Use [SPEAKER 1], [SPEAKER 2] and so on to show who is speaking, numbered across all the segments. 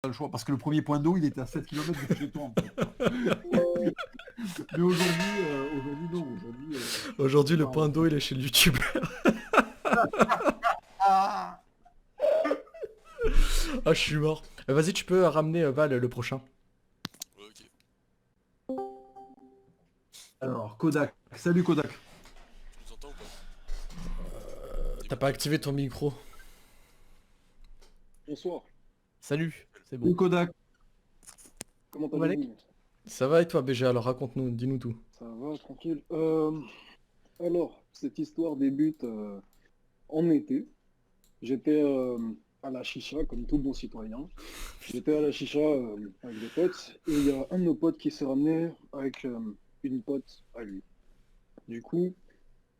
[SPEAKER 1] le choix. Parce que le premier point d'eau, il était à 7 km de chez toi, en fait. Mais aujourd'hui, non. Aujourd'hui,
[SPEAKER 2] Aujourd'hui, le
[SPEAKER 1] bah,
[SPEAKER 2] point d'eau, il est chez le youtubeur.
[SPEAKER 1] Ah.
[SPEAKER 2] Ah, je suis mort. Vas-y, tu peux ramener Val le prochain.
[SPEAKER 3] Ouais, ok.
[SPEAKER 1] Alors, Kodak. Salut, Kodak.
[SPEAKER 3] Tu nous entends ou pas?
[SPEAKER 2] T'as pas activé ton micro.
[SPEAKER 4] Bonsoir,
[SPEAKER 5] Salut, c'est
[SPEAKER 1] Salut,
[SPEAKER 5] bon.
[SPEAKER 1] Kodak.
[SPEAKER 4] comment
[SPEAKER 5] Malek.
[SPEAKER 4] allez-vous?
[SPEAKER 2] Ça va et toi, BG? Alors raconte-nous, dis-nous tout.
[SPEAKER 4] Ça va, tranquille. Alors, cette histoire débute en été. J'étais à la chicha, comme tout bon citoyen. J'étais à la chicha avec des potes, et il y a un de nos potes qui s'est ramené avec une pote à lui. Du coup,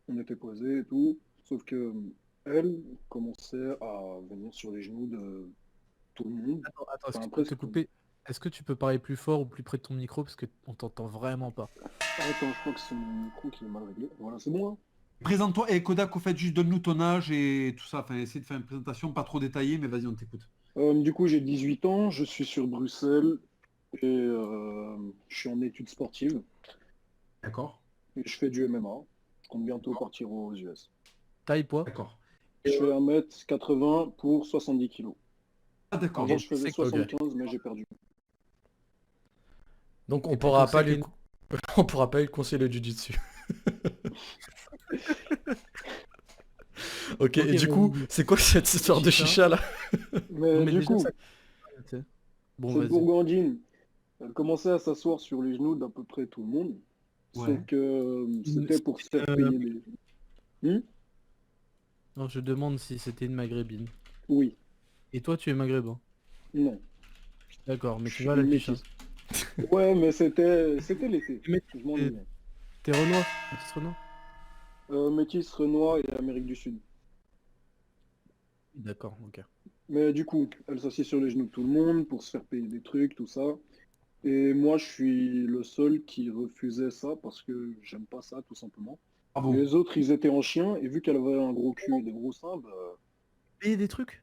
[SPEAKER 4] on était posés et tout, sauf que elle commençait à venir sur les genoux de tout le monde,
[SPEAKER 5] Attends,
[SPEAKER 4] enfin
[SPEAKER 5] excuse-moi de te
[SPEAKER 4] presque tout le monde.
[SPEAKER 5] couper. Est-ce que tu peux parler plus fort ou plus près de ton micro parce que on t'entend vraiment pas.
[SPEAKER 4] Attends, je crois que c'est mon micro qui est mal réglé. Voilà, c'est bon, hein.
[SPEAKER 1] Présente-toi. Et Kodak, au fait, juste donne-nous ton âge et tout ça. Enfin, essaie de faire une présentation pas trop détaillée, mais vas-y, on t'écoute.
[SPEAKER 4] Du coup, j'ai 18 ans, je suis sur Bruxelles et je suis en études sportives
[SPEAKER 1] D'accord?
[SPEAKER 4] et je fais du MMA. Je compte bientôt partir aux US.
[SPEAKER 5] Taille, poids.
[SPEAKER 1] D'accord.
[SPEAKER 4] Je fais 1m80 pour 70 kilos.
[SPEAKER 1] Ah, d'accord.
[SPEAKER 4] Avant,
[SPEAKER 1] Donc,
[SPEAKER 4] je faisais
[SPEAKER 5] c'est ok.
[SPEAKER 4] 75, mais j'ai perdu.
[SPEAKER 2] Donc on
[SPEAKER 5] Et
[SPEAKER 2] pourra pas
[SPEAKER 5] conseiller
[SPEAKER 2] lui... on pourra pas lui conseiller le jiu-jitsu. Ok, et du coup,
[SPEAKER 5] vas-y.
[SPEAKER 2] c'est quoi cette histoire de
[SPEAKER 5] Chicha.
[SPEAKER 2] chicha là?
[SPEAKER 4] Mais
[SPEAKER 5] Non, mais
[SPEAKER 4] du
[SPEAKER 5] déjà,
[SPEAKER 4] coup,
[SPEAKER 5] ça- tu sais. Bon,
[SPEAKER 4] cette
[SPEAKER 5] vas-y.
[SPEAKER 4] gourgandine, elle commençait à s'asseoir sur les genoux d'à peu près tout le monde. Sauf
[SPEAKER 1] ouais.
[SPEAKER 4] que c'était pour se faire payer des...
[SPEAKER 5] Non, je demande si c'était une maghrébine.
[SPEAKER 4] Oui,
[SPEAKER 5] Et toi, tu es maghrébin.
[SPEAKER 4] non.
[SPEAKER 5] D'accord, mais
[SPEAKER 4] Je
[SPEAKER 5] tu
[SPEAKER 4] suis
[SPEAKER 5] vas à la chicha.
[SPEAKER 4] métis. Ouais, mais c'était l'été.
[SPEAKER 5] Mais
[SPEAKER 4] Je m'ennuyais.
[SPEAKER 5] t'es Renoir, métis Renoir.
[SPEAKER 4] Métis, Renoir et Amérique du Sud.
[SPEAKER 5] D'accord, ok.
[SPEAKER 4] Mais du coup, elle s'assied sur les genoux de tout le monde pour se faire payer des trucs, tout ça. Et moi, je suis le seul qui refusait ça parce que j'aime pas ça, tout simplement.
[SPEAKER 1] Bravo.
[SPEAKER 4] Les autres, ils étaient en chien, et vu qu'elle avait un gros cul et des gros seins, bah,
[SPEAKER 5] Payer des trucs?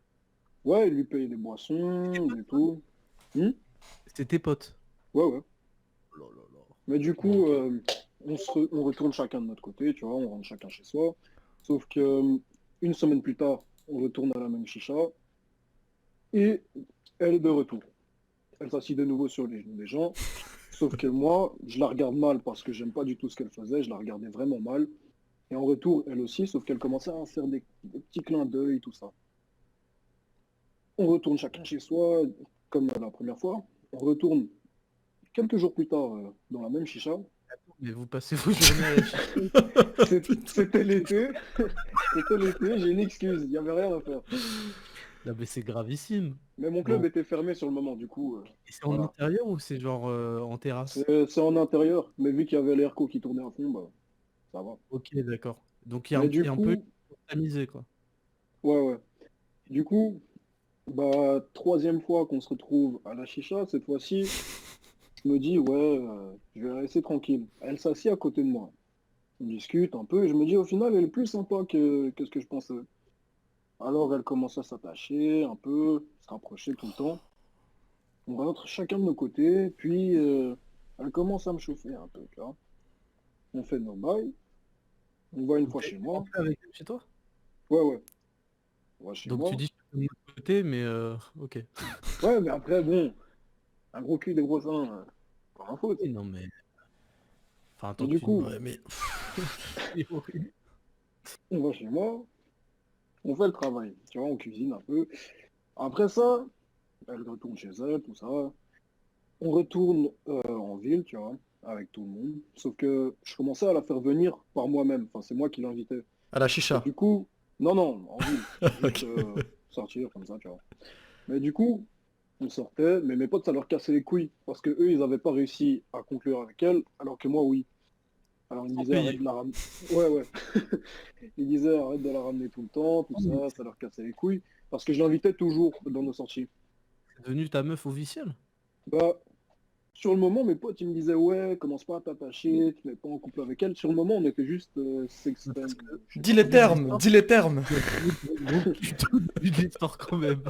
[SPEAKER 4] ouais, ils lui payaient des boissons, et tout.
[SPEAKER 5] C'était tes potes.
[SPEAKER 4] Ouais, ouais.
[SPEAKER 5] Oh là là là.
[SPEAKER 4] Mais du coup,
[SPEAKER 5] Bon, ok.
[SPEAKER 4] on retourne chacun de notre côté, tu vois, on rentre chacun chez soi. Sauf que une semaine plus tard, on retourne à la même chicha, et elle est de retour. Elle s'assit de nouveau sur les genoux des gens. Sauf que moi, je la regarde mal parce que j'aime pas du tout ce qu'elle faisait, je la regardais vraiment mal. Et en retour, elle aussi, sauf qu'elle commençait à faire des petits clins d'œil, tout ça. On retourne chacun chez soi, comme la première fois. On retourne quelques jours plus tard dans la même chicha.
[SPEAKER 5] Mais vous passez vos journées à la chicha.
[SPEAKER 4] C'était l'été, c'était l'été, j'ai une excuse, il n'y avait rien à faire.
[SPEAKER 5] Non, mais c'est gravissime.
[SPEAKER 4] Mais mon club
[SPEAKER 5] Bon.
[SPEAKER 4] était fermé sur le moment, du coup,
[SPEAKER 5] Et c'est en
[SPEAKER 4] voilà.
[SPEAKER 5] intérieur ou c'est genre en terrasse?
[SPEAKER 4] C'est en intérieur, mais vu qu'il y avait l'airco qui tournait à fond, bah, ça va.
[SPEAKER 5] Ok, d'accord. Donc
[SPEAKER 4] Mais
[SPEAKER 5] il
[SPEAKER 4] du
[SPEAKER 5] y a un peu
[SPEAKER 4] coup,
[SPEAKER 5] tamisé, quoi.
[SPEAKER 4] ouais, ouais. Du coup, bah, troisième fois qu'on se retrouve à la chicha, cette fois-ci, je me dis, ouais, je vais la laisser tranquille. Elle s'assied à côté de moi. On discute un peu et je me dis, au final, elle est plus sympa que ce que je pensais. Alors, elle commence à s'attacher un peu, se rapprocher tout le temps. On rentre chacun de nos côtés, puis elle commence à me chauffer un peu, tu vois. On fait nos bails, on va une
[SPEAKER 5] Donc
[SPEAKER 4] fois
[SPEAKER 5] t'es
[SPEAKER 4] chez moi.
[SPEAKER 5] rentré avec elle chez toi?
[SPEAKER 4] Ouais, ouais, on va chez
[SPEAKER 5] Donc tu
[SPEAKER 4] moi.
[SPEAKER 5] dis je suis de mon côté, mais ok.
[SPEAKER 4] Ouais, mais après, bon, un gros cul, des gros seins, pas ma faute.
[SPEAKER 5] Oui, non mais. Enfin,
[SPEAKER 4] Et
[SPEAKER 5] tant que
[SPEAKER 4] du
[SPEAKER 5] tu.
[SPEAKER 4] coup,
[SPEAKER 2] Ouais, mais...
[SPEAKER 5] C'est horrible.
[SPEAKER 4] on va chez moi, on fait le travail, tu vois, on cuisine un peu. Après ça, elle retourne chez elle, tout ça. On retourne en ville, tu vois, avec tout le monde. Sauf que je commençais à la faire venir par moi-même. Enfin, c'est moi qui l'invitais.
[SPEAKER 2] À la
[SPEAKER 4] Et
[SPEAKER 2] chicha.
[SPEAKER 4] du coup, non, non, en ville. Juste
[SPEAKER 2] Ok.
[SPEAKER 4] sortir comme ça, tu vois. Mais du coup, on sortait, mais mes potes, ça leur cassait les couilles. Parce que eux, ils n'avaient pas réussi à conclure avec elle, alors que moi, oui. Alors ils me
[SPEAKER 5] Sans
[SPEAKER 4] disaient arrête
[SPEAKER 5] payer.
[SPEAKER 4] de la ramener. Ouais, ouais. Ils disaient arrête de la ramener tout le temps, tout
[SPEAKER 5] Non, mais
[SPEAKER 4] ça leur cassait les couilles. Parce que je l'invitais toujours dans nos sorties.
[SPEAKER 5] c'est devenu ta meuf officielle?
[SPEAKER 4] Bah, sur le moment, mes potes, ils me disaient, ouais, commence pas à t'attacher, tu n'es pas en couple avec elle. Sur le moment, on était juste sexting. Je sais
[SPEAKER 2] Dis
[SPEAKER 4] pas
[SPEAKER 2] les termes, dis les termes.
[SPEAKER 5] Donc tu te doutes de l'histoire quand même.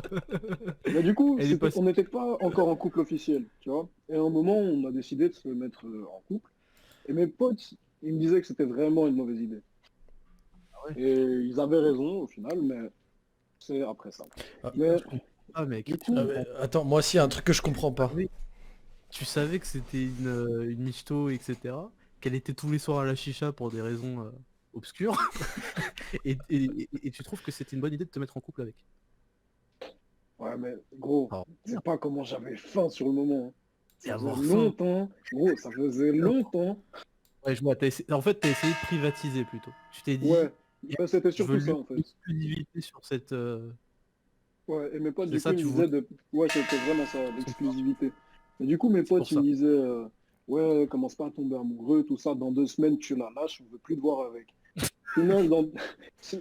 [SPEAKER 4] Mais du coup,
[SPEAKER 5] Elle est pas...
[SPEAKER 4] on n'était pas encore en couple officiel, tu vois. Et à un moment, on a décidé de se mettre en couple. Et mes potes, ils me disaient que c'était vraiment une mauvaise idée.
[SPEAKER 5] ouais.
[SPEAKER 4] Et ils avaient raison au final, mais c'est après ça.
[SPEAKER 2] Ah.
[SPEAKER 4] Mais
[SPEAKER 5] Ah mec,
[SPEAKER 4] du
[SPEAKER 5] tu
[SPEAKER 4] coup,
[SPEAKER 2] Ah, mais attends, moi aussi, il y a un truc que je comprends pas.
[SPEAKER 5] savais, tu savais que c'était une michto, etc. Qu'elle était tous les soirs à la chicha pour des raisons obscures. Et tu trouves que c'était une bonne idée de te mettre en couple avec.
[SPEAKER 4] ouais, mais gros,
[SPEAKER 5] Alors,
[SPEAKER 4] c'est pas comment j'avais faim sur le moment, hein.
[SPEAKER 5] c'est
[SPEAKER 4] Ça faisait
[SPEAKER 5] avoir faim.
[SPEAKER 4] longtemps, gros, ça faisait longtemps.
[SPEAKER 5] Ouais, je vois. En fait, t'as essayé de privatiser plutôt. Tu t'es dit,
[SPEAKER 4] Ouais, bah, c'était
[SPEAKER 5] je veux
[SPEAKER 4] surtout ça en fait.
[SPEAKER 5] l'exclusivité sur cette.
[SPEAKER 4] Ouais, et mes potes,
[SPEAKER 5] C'est
[SPEAKER 4] du coup,
[SPEAKER 5] ça,
[SPEAKER 4] ils me
[SPEAKER 5] tu
[SPEAKER 4] disaient
[SPEAKER 5] voulais.
[SPEAKER 4] de. Ouais, c'était vraiment ça, l'exclusivité. Et du coup, mes
[SPEAKER 5] C'est pour
[SPEAKER 4] potes, ils me
[SPEAKER 5] ça.
[SPEAKER 4] disaient, ouais, commence pas à tomber amoureux, tout ça, dans 2 semaines, tu la lâches, on veut plus te voir avec. Au final,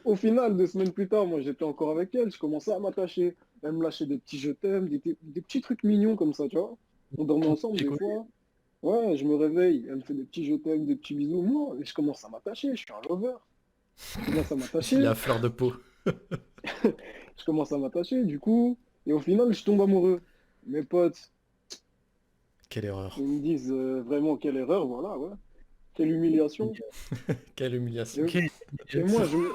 [SPEAKER 4] au final, 2 semaines plus tard, moi, j'étais encore avec elle, je commençais à m'attacher. Elle me lâchait des petits je t'aime, des petits trucs mignons comme ça, tu vois. On dormait ensemble
[SPEAKER 5] J'ai
[SPEAKER 4] des
[SPEAKER 5] connu.
[SPEAKER 4] fois. Ouais, je me réveille, elle me fait des petits je t'aime, des petits bisous. Moi, et je commence à m'attacher, je suis un lover. Je commence à
[SPEAKER 2] Il est
[SPEAKER 4] m'attacher,
[SPEAKER 2] à fleur de peau.
[SPEAKER 4] je commence à m'attacher, du coup, et au final, je tombe amoureux. Mes potes,
[SPEAKER 2] Quelle erreur.
[SPEAKER 4] ils me disent vraiment quelle erreur, voilà, ouais. Quelle humiliation.
[SPEAKER 2] Quelle
[SPEAKER 4] Et,
[SPEAKER 2] humiliation.
[SPEAKER 5] Ok.
[SPEAKER 4] et moi, je me...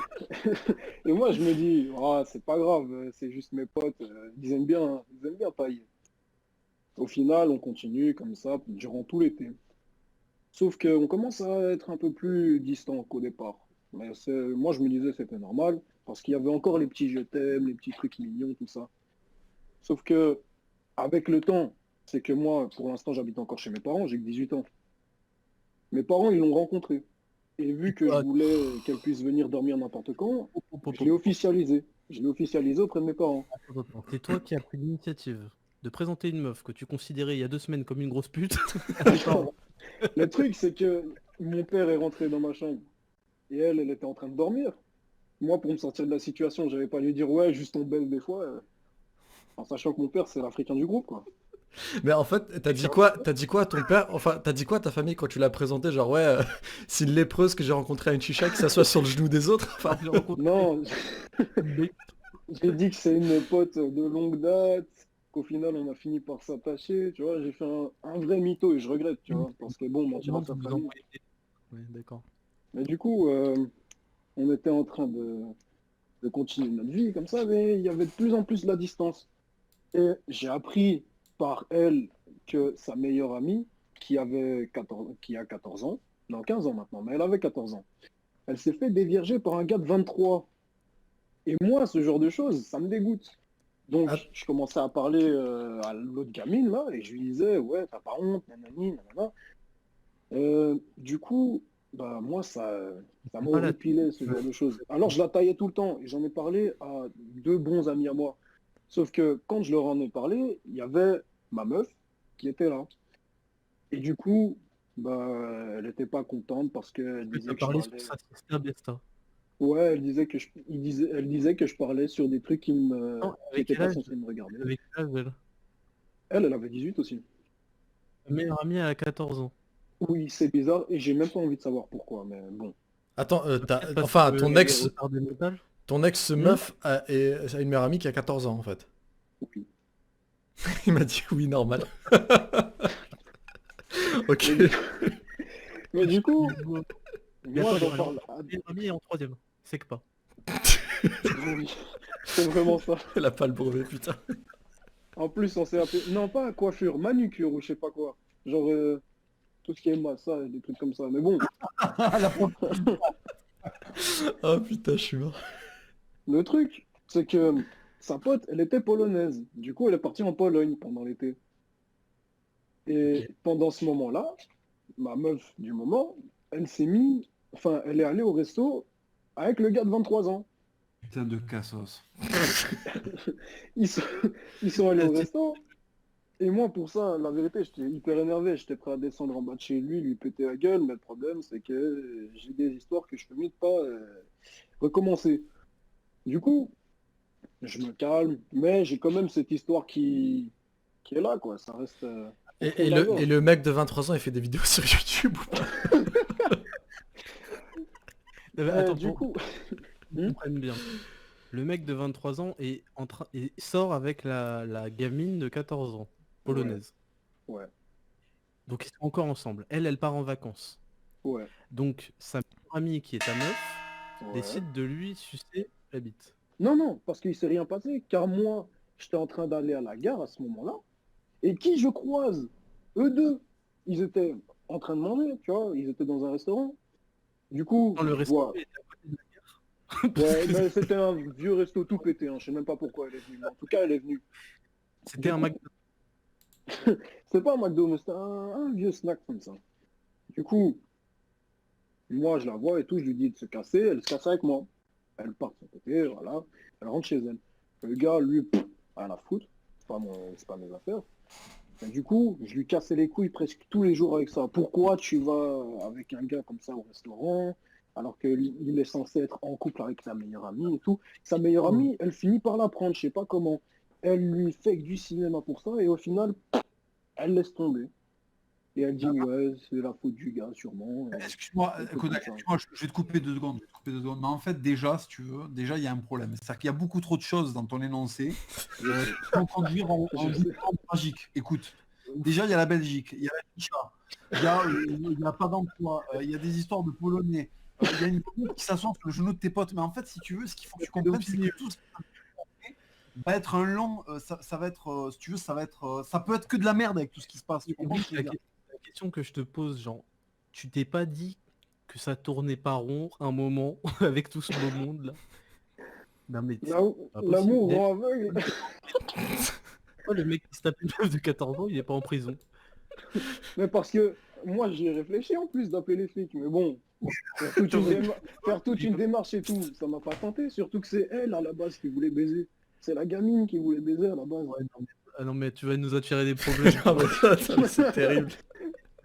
[SPEAKER 4] et moi, je me dis, ah, c'est pas grave, c'est juste mes potes, ils aiment bien tailler. Au final, on continue comme ça durant tout l'été. Sauf qu'on commence à être un peu plus distant qu'au départ. Mais moi, je me disais que c'était normal, parce qu'il y avait encore les petits je t'aime, les petits trucs mignons, tout ça. Sauf que, avec le temps, c'est que moi, pour l'instant, j'habite encore chez mes parents, j'ai que 18 ans. Mes parents, ils l'ont rencontrée. Et vu que je
[SPEAKER 5] Ah,
[SPEAKER 4] voulais qu'elle puisse venir dormir n'importe quand,
[SPEAKER 5] hop, hop, hop,
[SPEAKER 4] je l'ai
[SPEAKER 5] hop.
[SPEAKER 4] officialisé. Je l'ai officialisé auprès de mes parents.
[SPEAKER 5] Attends, attends. C'est toi qui as pris l'initiative de présenter une meuf que tu considérais il y a 2 semaines comme une grosse pute à tes parents.
[SPEAKER 4] Le truc, c'est que mon père est rentré dans ma chambre et elle était en train de dormir. Moi, pour me sortir de la situation, j'avais pas à lui dire ouais, juste on baise des fois, en sachant que mon père, c'est l'Africain du groupe, quoi.
[SPEAKER 2] Mais en fait, t'as dit quoi? T'as dit quoi à ton père? Enfin, t'as dit quoi à ta famille quand tu l'as présenté? Genre, ouais, c'est une lépreuse que j'ai rencontrée à une chicha qui s'assoit sur le genou des autres. Enfin,
[SPEAKER 5] J'ai rencontré
[SPEAKER 4] Non,
[SPEAKER 5] une mec-
[SPEAKER 4] j'ai dit que c'est une pote de longue date, qu'au final, on a fini par s'attacher, tu vois. J'ai fait un vrai mytho et je regrette, tu vois, parce que bon, mentir
[SPEAKER 5] Non,
[SPEAKER 4] à sa
[SPEAKER 5] vous vous
[SPEAKER 4] famille.
[SPEAKER 5] envoyez des- Ouais, d'accord.
[SPEAKER 4] Mais du coup, on était en train de continuer notre vie comme ça, mais il y avait de plus en plus de la distance. Et j'ai appris par elle que sa meilleure amie, qui a 14 ans, non 15 ans maintenant, mais elle avait 14 ans, elle s'est fait dévierger par un gars de 23. Et moi, ce genre de choses, ça me dégoûte. Donc,
[SPEAKER 2] Ah.
[SPEAKER 4] je commençais à parler à l'autre gamine, là, et je lui disais, ouais, t'as pas honte, nanani, nanana. Du coup, bah, moi, ça m'a
[SPEAKER 5] Pas la-
[SPEAKER 4] horripilé, ce genre de choses. Alors, je la taillais tout le temps, et j'en ai parlé à 2 bons amis à moi. Sauf que quand je leur en ai parlé, il y avait ma meuf qui était là. Et du coup, bah, elle n'était pas contente parce qu'elle
[SPEAKER 5] Tu
[SPEAKER 4] disait
[SPEAKER 5] as
[SPEAKER 4] que je
[SPEAKER 5] parlé sur
[SPEAKER 4] parlais.
[SPEAKER 5] sa Insta Besta.
[SPEAKER 4] Ouais, elle disait que je parlais sur des trucs
[SPEAKER 5] Non,
[SPEAKER 4] qui
[SPEAKER 5] avec
[SPEAKER 4] n'étaient
[SPEAKER 5] quel
[SPEAKER 4] pas
[SPEAKER 5] âge?
[SPEAKER 4] censés me regarder.
[SPEAKER 5] Avec quel âge, elle?
[SPEAKER 4] Elle avait 18 aussi.
[SPEAKER 5] Ma meilleure amie, elle a 14 ans.
[SPEAKER 4] Oui, c'est bizarre et j'ai même pas envie de savoir pourquoi, mais bon.
[SPEAKER 2] attends,
[SPEAKER 5] Peut-être parce
[SPEAKER 2] enfin,
[SPEAKER 5] que
[SPEAKER 2] ton
[SPEAKER 5] elle est
[SPEAKER 2] ex,
[SPEAKER 5] retardée mentale.
[SPEAKER 2] ton ex meuf a une meilleure amie qui a 14 ans en fait.
[SPEAKER 4] Oui.
[SPEAKER 2] Il m'a dit oui, normal. Ok.
[SPEAKER 4] Mais du coup,
[SPEAKER 5] Mais
[SPEAKER 4] moi
[SPEAKER 5] attends,
[SPEAKER 4] j'en
[SPEAKER 5] alors,
[SPEAKER 4] parle.
[SPEAKER 5] ma meilleure amie est en troisième. C'est que pas.
[SPEAKER 4] Oui, c'est vraiment ça.
[SPEAKER 2] Elle a pas le brevet, putain.
[SPEAKER 4] En plus, on s'est appelé. Non, pas coiffure, manucure ou je sais pas quoi. Genre, tout ce qui est massage, des trucs comme ça. Mais bon,
[SPEAKER 2] Oh putain, je suis mort.
[SPEAKER 4] le truc, c'est que sa pote, elle était polonaise. Du coup, elle est partie en Pologne pendant l'été. Et pendant ce moment-là, ma meuf du moment, elle s'est mis. Enfin, elle est allée au resto avec le gars de 23 ans.
[SPEAKER 1] Putain de cassos.
[SPEAKER 4] Ils sont, ils sont allés au resto. Et moi, pour ça, la vérité, j'étais hyper énervé. J'étais prêt à descendre en bas de chez lui, lui péter la gueule. Mais le problème, c'est que j'ai des histoires que je peux mieux de pas recommencer. Du coup, je me calme. Mais j'ai quand même cette histoire qui est là, quoi. Ça reste.
[SPEAKER 2] Et le mec de 23 ans, il fait des vidéos sur YouTube ou pas?
[SPEAKER 5] Attends,
[SPEAKER 4] Du coup,
[SPEAKER 5] qu'on comprenne bien. Le mec de 23 ans est et sort avec la gamine de 14 ans, polonaise.
[SPEAKER 4] ouais,
[SPEAKER 5] Donc ils sont encore ensemble. Elle part en vacances.
[SPEAKER 4] ouais,
[SPEAKER 5] Donc sa meilleure amie qui est ta meuf
[SPEAKER 4] ouais.
[SPEAKER 5] décide de lui sucer la bite.
[SPEAKER 4] Non, non, parce qu'il s'est rien passé, car moi, j'étais en train d'aller à la gare à ce moment-là, et qui je croise? Eux deux. Ils étaient en train de manger, tu vois, ils étaient dans un restaurant. Du coup,
[SPEAKER 5] Dans le
[SPEAKER 4] je
[SPEAKER 5] restaurant,
[SPEAKER 4] vois.
[SPEAKER 5] il était à côté de la gare.
[SPEAKER 4] Ouais, mais c'était un vieux resto tout pété, hein. Je sais même pas pourquoi elle est venue. Mais en tout cas, elle est venue.
[SPEAKER 5] C'était un McDo.
[SPEAKER 4] C'est pas un McDo, mais c'était un vieux snack comme ça. Du coup, moi, je la vois et tout, je lui dis de se casser, elle se casse avec moi. Elle part de son côté, voilà, elle rentre chez elle. Le gars, lui, rien à foutre, c'est pas mes affaires. Et du coup, je lui cassais les couilles presque tous les jours avec ça. Pourquoi tu vas avec un gars comme ça au restaurant, alors qu'il est censé être en couple avec sa meilleure amie et tout. Sa meilleure amie, elle finit par la prendre, je sais pas comment. Elle lui fait que du cinéma pour ça, et au final, elle laisse tomber. Et elle dit, ouais, c'est la faute du gars, sûrement.
[SPEAKER 1] Excuse-moi,
[SPEAKER 4] un peu
[SPEAKER 1] Kodak,
[SPEAKER 4] comme ça.
[SPEAKER 1] excuse-moi, je vais te couper 2 secondes. Mais en fait, déjà, si tu veux, déjà, il y a un problème. C'est-à-dire qu'il y a beaucoup trop de choses dans ton énoncé qui vont conduire en
[SPEAKER 4] Je sais.
[SPEAKER 1] discours tragique. Écoute, déjà, il y a la Belgique, il y a la chicha, il y a pas d'emploi, il y a des histoires de Polonais, il y a une fille qui s'assoit sur le genou de tes potes. Mais en fait, si tu veux, ce qu'il faut que tu comprennes, c'est que tout ça va être un long, ça va être, si tu veux, ça peut être que de la merde avec tout ce qui se passe. Tu comprends ce que je veux dire?
[SPEAKER 5] La question que je te pose, genre, tu t'es pas dit que ça tournait pas rond un moment avec tout ce beau monde là? Non mais pas possible.
[SPEAKER 4] L'amour rend aveugle.
[SPEAKER 5] Pourquoi le mec qui se tape une meuf de 14 ans, il est pas en prison?
[SPEAKER 4] Mais parce que moi, j'y ai réfléchi en plus d'appeler les flics. Mais bon, faire toute une démarche et tout, ça m'a pas tenté. Surtout que c'est elle à la base qui voulait baiser. C'est la gamine qui voulait baiser à la base.
[SPEAKER 5] Ouais, ah non mais tu vas nous attirer des problèmes.
[SPEAKER 2] Non, mais c'est terrible.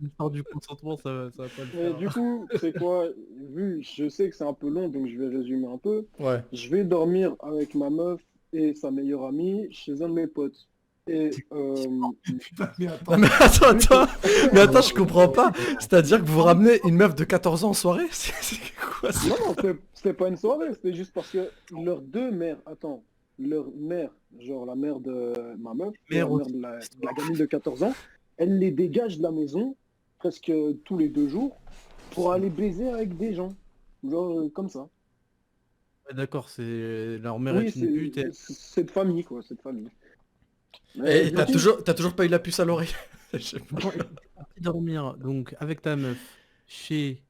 [SPEAKER 5] L'histoire du consentement, ça va pas le
[SPEAKER 4] Mais
[SPEAKER 5] faire.
[SPEAKER 4] du coup, c'est quoi? Vu, je sais que c'est un peu long, donc je vais résumer un peu.
[SPEAKER 2] Ouais.
[SPEAKER 4] Je vais dormir avec ma meuf et sa meilleure amie chez un de mes potes. Et
[SPEAKER 1] Putain, mais attends.
[SPEAKER 2] Non, mais attends, je comprends pas. C'est-à-dire que vous ramenez une meuf de 14 ans en soirée? C'est quoi ça?
[SPEAKER 4] non, non, c'était pas une soirée, c'était juste parce que leurs deux mères, attends, leur mère, genre la mère de ma meuf, et la
[SPEAKER 5] Mère
[SPEAKER 4] mère de la gamine de 14 ans, elle les dégage de la maison presque tous les 2 jours pour aller baiser avec des gens. Genre comme ça.
[SPEAKER 5] Ouais, d'accord, c'est leur mère
[SPEAKER 4] Oui,
[SPEAKER 5] est une pute.
[SPEAKER 4] c'est de famille, quoi, c'est de famille.
[SPEAKER 2] Et
[SPEAKER 4] Mais, du coup,
[SPEAKER 2] t'as toujours pas eu la puce à l'oreille? Je sais pas.
[SPEAKER 5] Bon, et t'es parti dormir donc avec ta meuf chez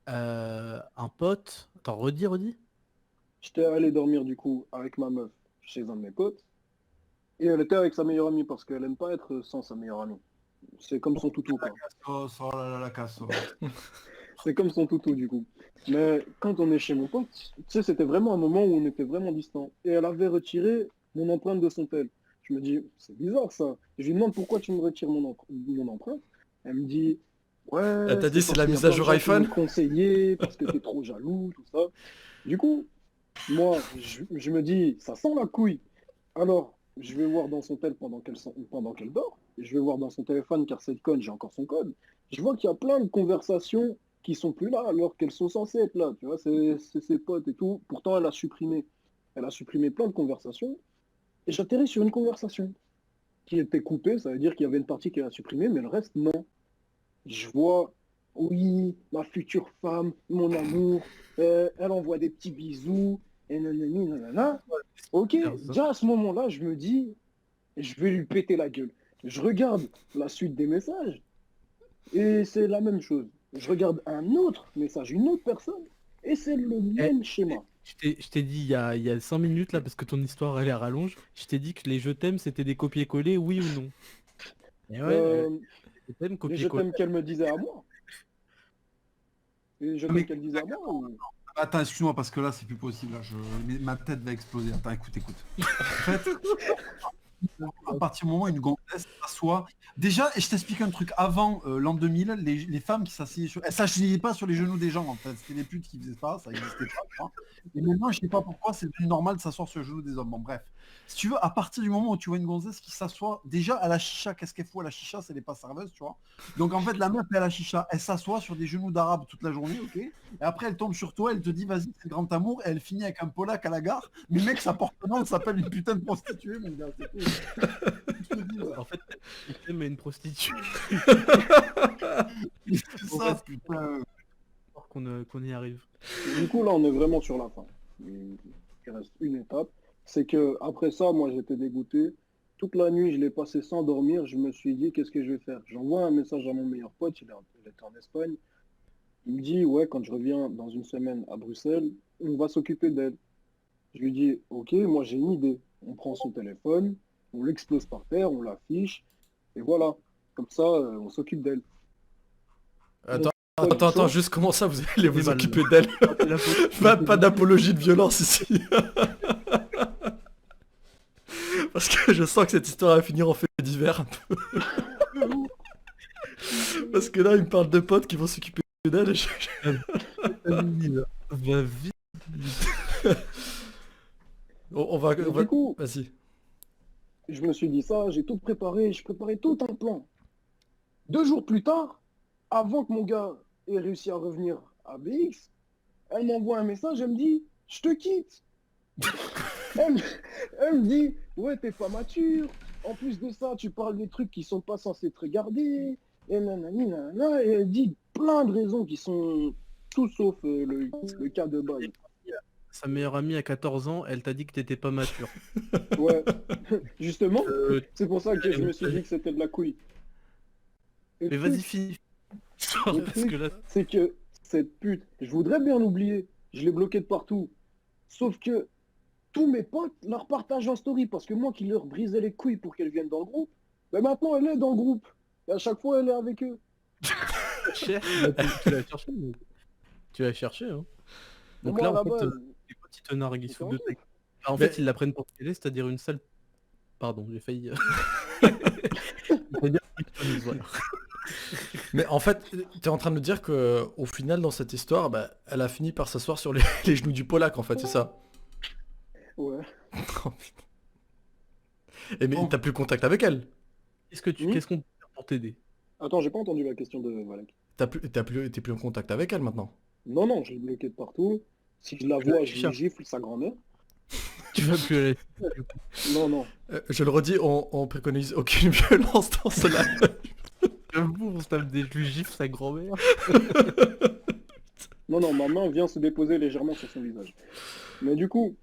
[SPEAKER 5] un pote. Attends, redis.
[SPEAKER 4] j'étais allé dormir du coup avec ma meuf chez un de mes potes. Et elle était avec sa meilleure amie parce qu'elle aime pas être sans sa meilleure amie. C'est comme son toutou, quoi.
[SPEAKER 1] Oh là là, la casse.
[SPEAKER 4] C'est comme son toutou du coup. Mais quand on est chez mon pote, tu sais, c'était vraiment un moment où on était vraiment distants. Et elle avait retiré mon empreinte de son tel. Je me dis, c'est bizarre ça. Je lui demande pourquoi tu me retires mon empreinte. Elle me dit, ouais,
[SPEAKER 2] Elle t'a dit c'est la
[SPEAKER 4] parce
[SPEAKER 2] mise
[SPEAKER 4] qu'il y
[SPEAKER 2] à
[SPEAKER 4] a
[SPEAKER 2] jour
[SPEAKER 4] plein de gens qui
[SPEAKER 2] iPhone?
[SPEAKER 4] m'ont conseillé parce que t'es trop jaloux, tout ça. Du coup, moi, je me dis, ça sent la couille. Alors, je vais voir dans son tel pendant qu'elle dort. Je vais voir dans son téléphone, car cette conne, j'ai encore son code. Je vois qu'il y a plein de conversations qui sont plus là, alors qu'elles sont censées être là. Tu vois, c'est ses potes et tout. Pourtant, elle a supprimé. Elle a supprimé plein de conversations. Et j'atterris sur une conversation qui était coupée. Ça veut dire qu'il y avait une partie qu'elle a supprimée, mais le reste, non. Je vois, oui, ma future femme, mon amour, elle envoie des petits bisous, et nanani, nanana. Ok, déjà à ce moment-là, je me dis, je vais lui péter la gueule. Je regarde la suite des messages, et c'est la même chose. Je regarde un autre message, une autre personne, et c'est le même schéma.
[SPEAKER 5] Je t'ai dit il y a 5 minutes là, parce que ton histoire elle est rallonge, je t'ai dit que les je t'aime c'était des copier-coller, oui ou non? Et ouais, je t'aime,
[SPEAKER 4] Les je
[SPEAKER 5] copier-coller.
[SPEAKER 4] t'aime qu'elle me disait à moi. Et je t'aime qu'elle disait à moi.
[SPEAKER 1] Attends, excuse-moi, parce que là, c'est plus possible. Là, ma tête va exploser. Attends, écoute. En fait, à partir du moment où une gonzesse s'assoit... Déjà, et je t'explique un truc, avant l'an 2000, les femmes qui s'asseyaient sur... Elles s'asseyaient pas sur les genoux des gens, en fait. C'était les putes qui faisaient ça existait pas. Tu vois. Et maintenant, je sais pas pourquoi, c'est devenu normal de s'asseoir sur les genoux des hommes. Bon, bref. Si tu veux, à partir du moment où tu vois une gonzesse qui s'assoit, déjà à la chicha, qu'est-ce qu'elle fout à la chicha? C'est n'est pas serveuse, tu vois. Donc en fait, la meuf, elle à la chicha, elle s'assoit sur des genoux d'arabe toute la journée, ok. Et après, elle tombe sur toi, elle te dit, vas-y, c'est le grand amour, et elle finit avec un polac à la gare. Mais mec, ça porte nom, elle s'appelle une putain de prostituée, mon gars. C'est tout. Je te dis, ouais.
[SPEAKER 5] En fait, il t'aime une prostituée.
[SPEAKER 1] C'est ça, putain.
[SPEAKER 5] Qu'on y arrive.
[SPEAKER 4] Du coup, là, on est vraiment sur la fin. Il reste une étape. C'est que après ça, moi, j'étais dégoûté. Toute la nuit, je l'ai passé sans dormir. Je me suis dit, qu'est-ce que je vais faire? J'envoie un message à mon meilleur pote, il était en Espagne. Il me dit, ouais, quand je reviens dans une semaine à Bruxelles, on va s'occuper d'elle. Je lui dis, ok, moi j'ai une idée. On prend son téléphone, on l'explose par terre, on l'affiche, et voilà. Comme ça, on s'occupe d'elle.
[SPEAKER 2] Attends, juste comment ça vous allez vous
[SPEAKER 5] balles.
[SPEAKER 2] occuper d'elle? Pas d'apologie de violence ici. Parce que je sens que cette histoire va finir en fait divers un peu. Parce que là, il me parle de potes qui vont s'occuper d'elle et
[SPEAKER 5] Va vite.
[SPEAKER 2] on va...
[SPEAKER 4] Et du coup,
[SPEAKER 2] Vas-y.
[SPEAKER 4] je me suis dit ça, j'ai tout préparé, je préparais tout un plan. 2 jours plus tard, avant que mon gars ait réussi à revenir à BX, elle m'envoie un message, elle me dit, je te quitte. Elle me dit, ouais, t'es pas mature. En plus de ça, tu parles des trucs qui sont pas censés te regarder. Et nanani, nanana. Et elle dit plein de raisons qui sont tout sauf le cas de base.
[SPEAKER 5] Sa meilleure amie à 14 ans, elle t'a dit que t'étais pas mature.
[SPEAKER 4] Ouais, justement, c'est pour ça que je me suis dit que c'était de la couille. Et
[SPEAKER 5] Mais
[SPEAKER 4] le
[SPEAKER 5] vas-y,
[SPEAKER 4] truc,
[SPEAKER 5] finis.
[SPEAKER 4] Le
[SPEAKER 5] Parce
[SPEAKER 4] truc,
[SPEAKER 5] que là,
[SPEAKER 4] c'est que cette pute, je voudrais bien l'oublier, je l'ai bloquée de partout. Sauf que tous mes potes leur partagent en story parce que moi qui leur brisais les couilles pour qu'elles viennent dans le groupe, ben maintenant elle est dans le groupe. Et à chaque fois elle est avec eux.
[SPEAKER 5] cher. Tu l'as cherché. Tu l'as cherché, hein. Donc
[SPEAKER 4] Moi,
[SPEAKER 5] là,
[SPEAKER 4] à la
[SPEAKER 5] en fait,
[SPEAKER 4] base,
[SPEAKER 5] les potes, ils te narguent, ils se
[SPEAKER 4] c'est
[SPEAKER 5] foutent de
[SPEAKER 4] un
[SPEAKER 5] ta gueule. En
[SPEAKER 2] Mais-
[SPEAKER 5] fait, ils la prennent pour ce qu'elle est, c'est-à-dire une sale... Pardon, j'ai failli... C'est-à-dire une tonneuse, voilà.
[SPEAKER 2] Mais en fait, t'es en train de me dire que au final, dans cette histoire, bah, elle a fini par s'asseoir sur les genoux du Polac, en fait, c'est ça?
[SPEAKER 4] ouais.
[SPEAKER 2] Oh, putain. Et mais
[SPEAKER 1] Bon.
[SPEAKER 2] t'as plus contact avec elle?
[SPEAKER 5] Qu'est-ce qu'on peut faire pour t'aider?
[SPEAKER 4] Attends, j'ai pas entendu la question de Valek.
[SPEAKER 2] T'es plus en contact avec elle maintenant?
[SPEAKER 4] Non, non, je l'ai bloquée de partout. Si je la vois, je lui
[SPEAKER 5] cherche.
[SPEAKER 4] gifle sa grand-mère.
[SPEAKER 5] Tu vas plus aller...
[SPEAKER 4] Non, non.
[SPEAKER 2] Je le redis, on préconise aucune violence dans cela.
[SPEAKER 5] J'avoue, on se tape des gifs, sa grand-mère.
[SPEAKER 4] Non, non, ma main vient se déposer légèrement sur son visage. Mais du coup,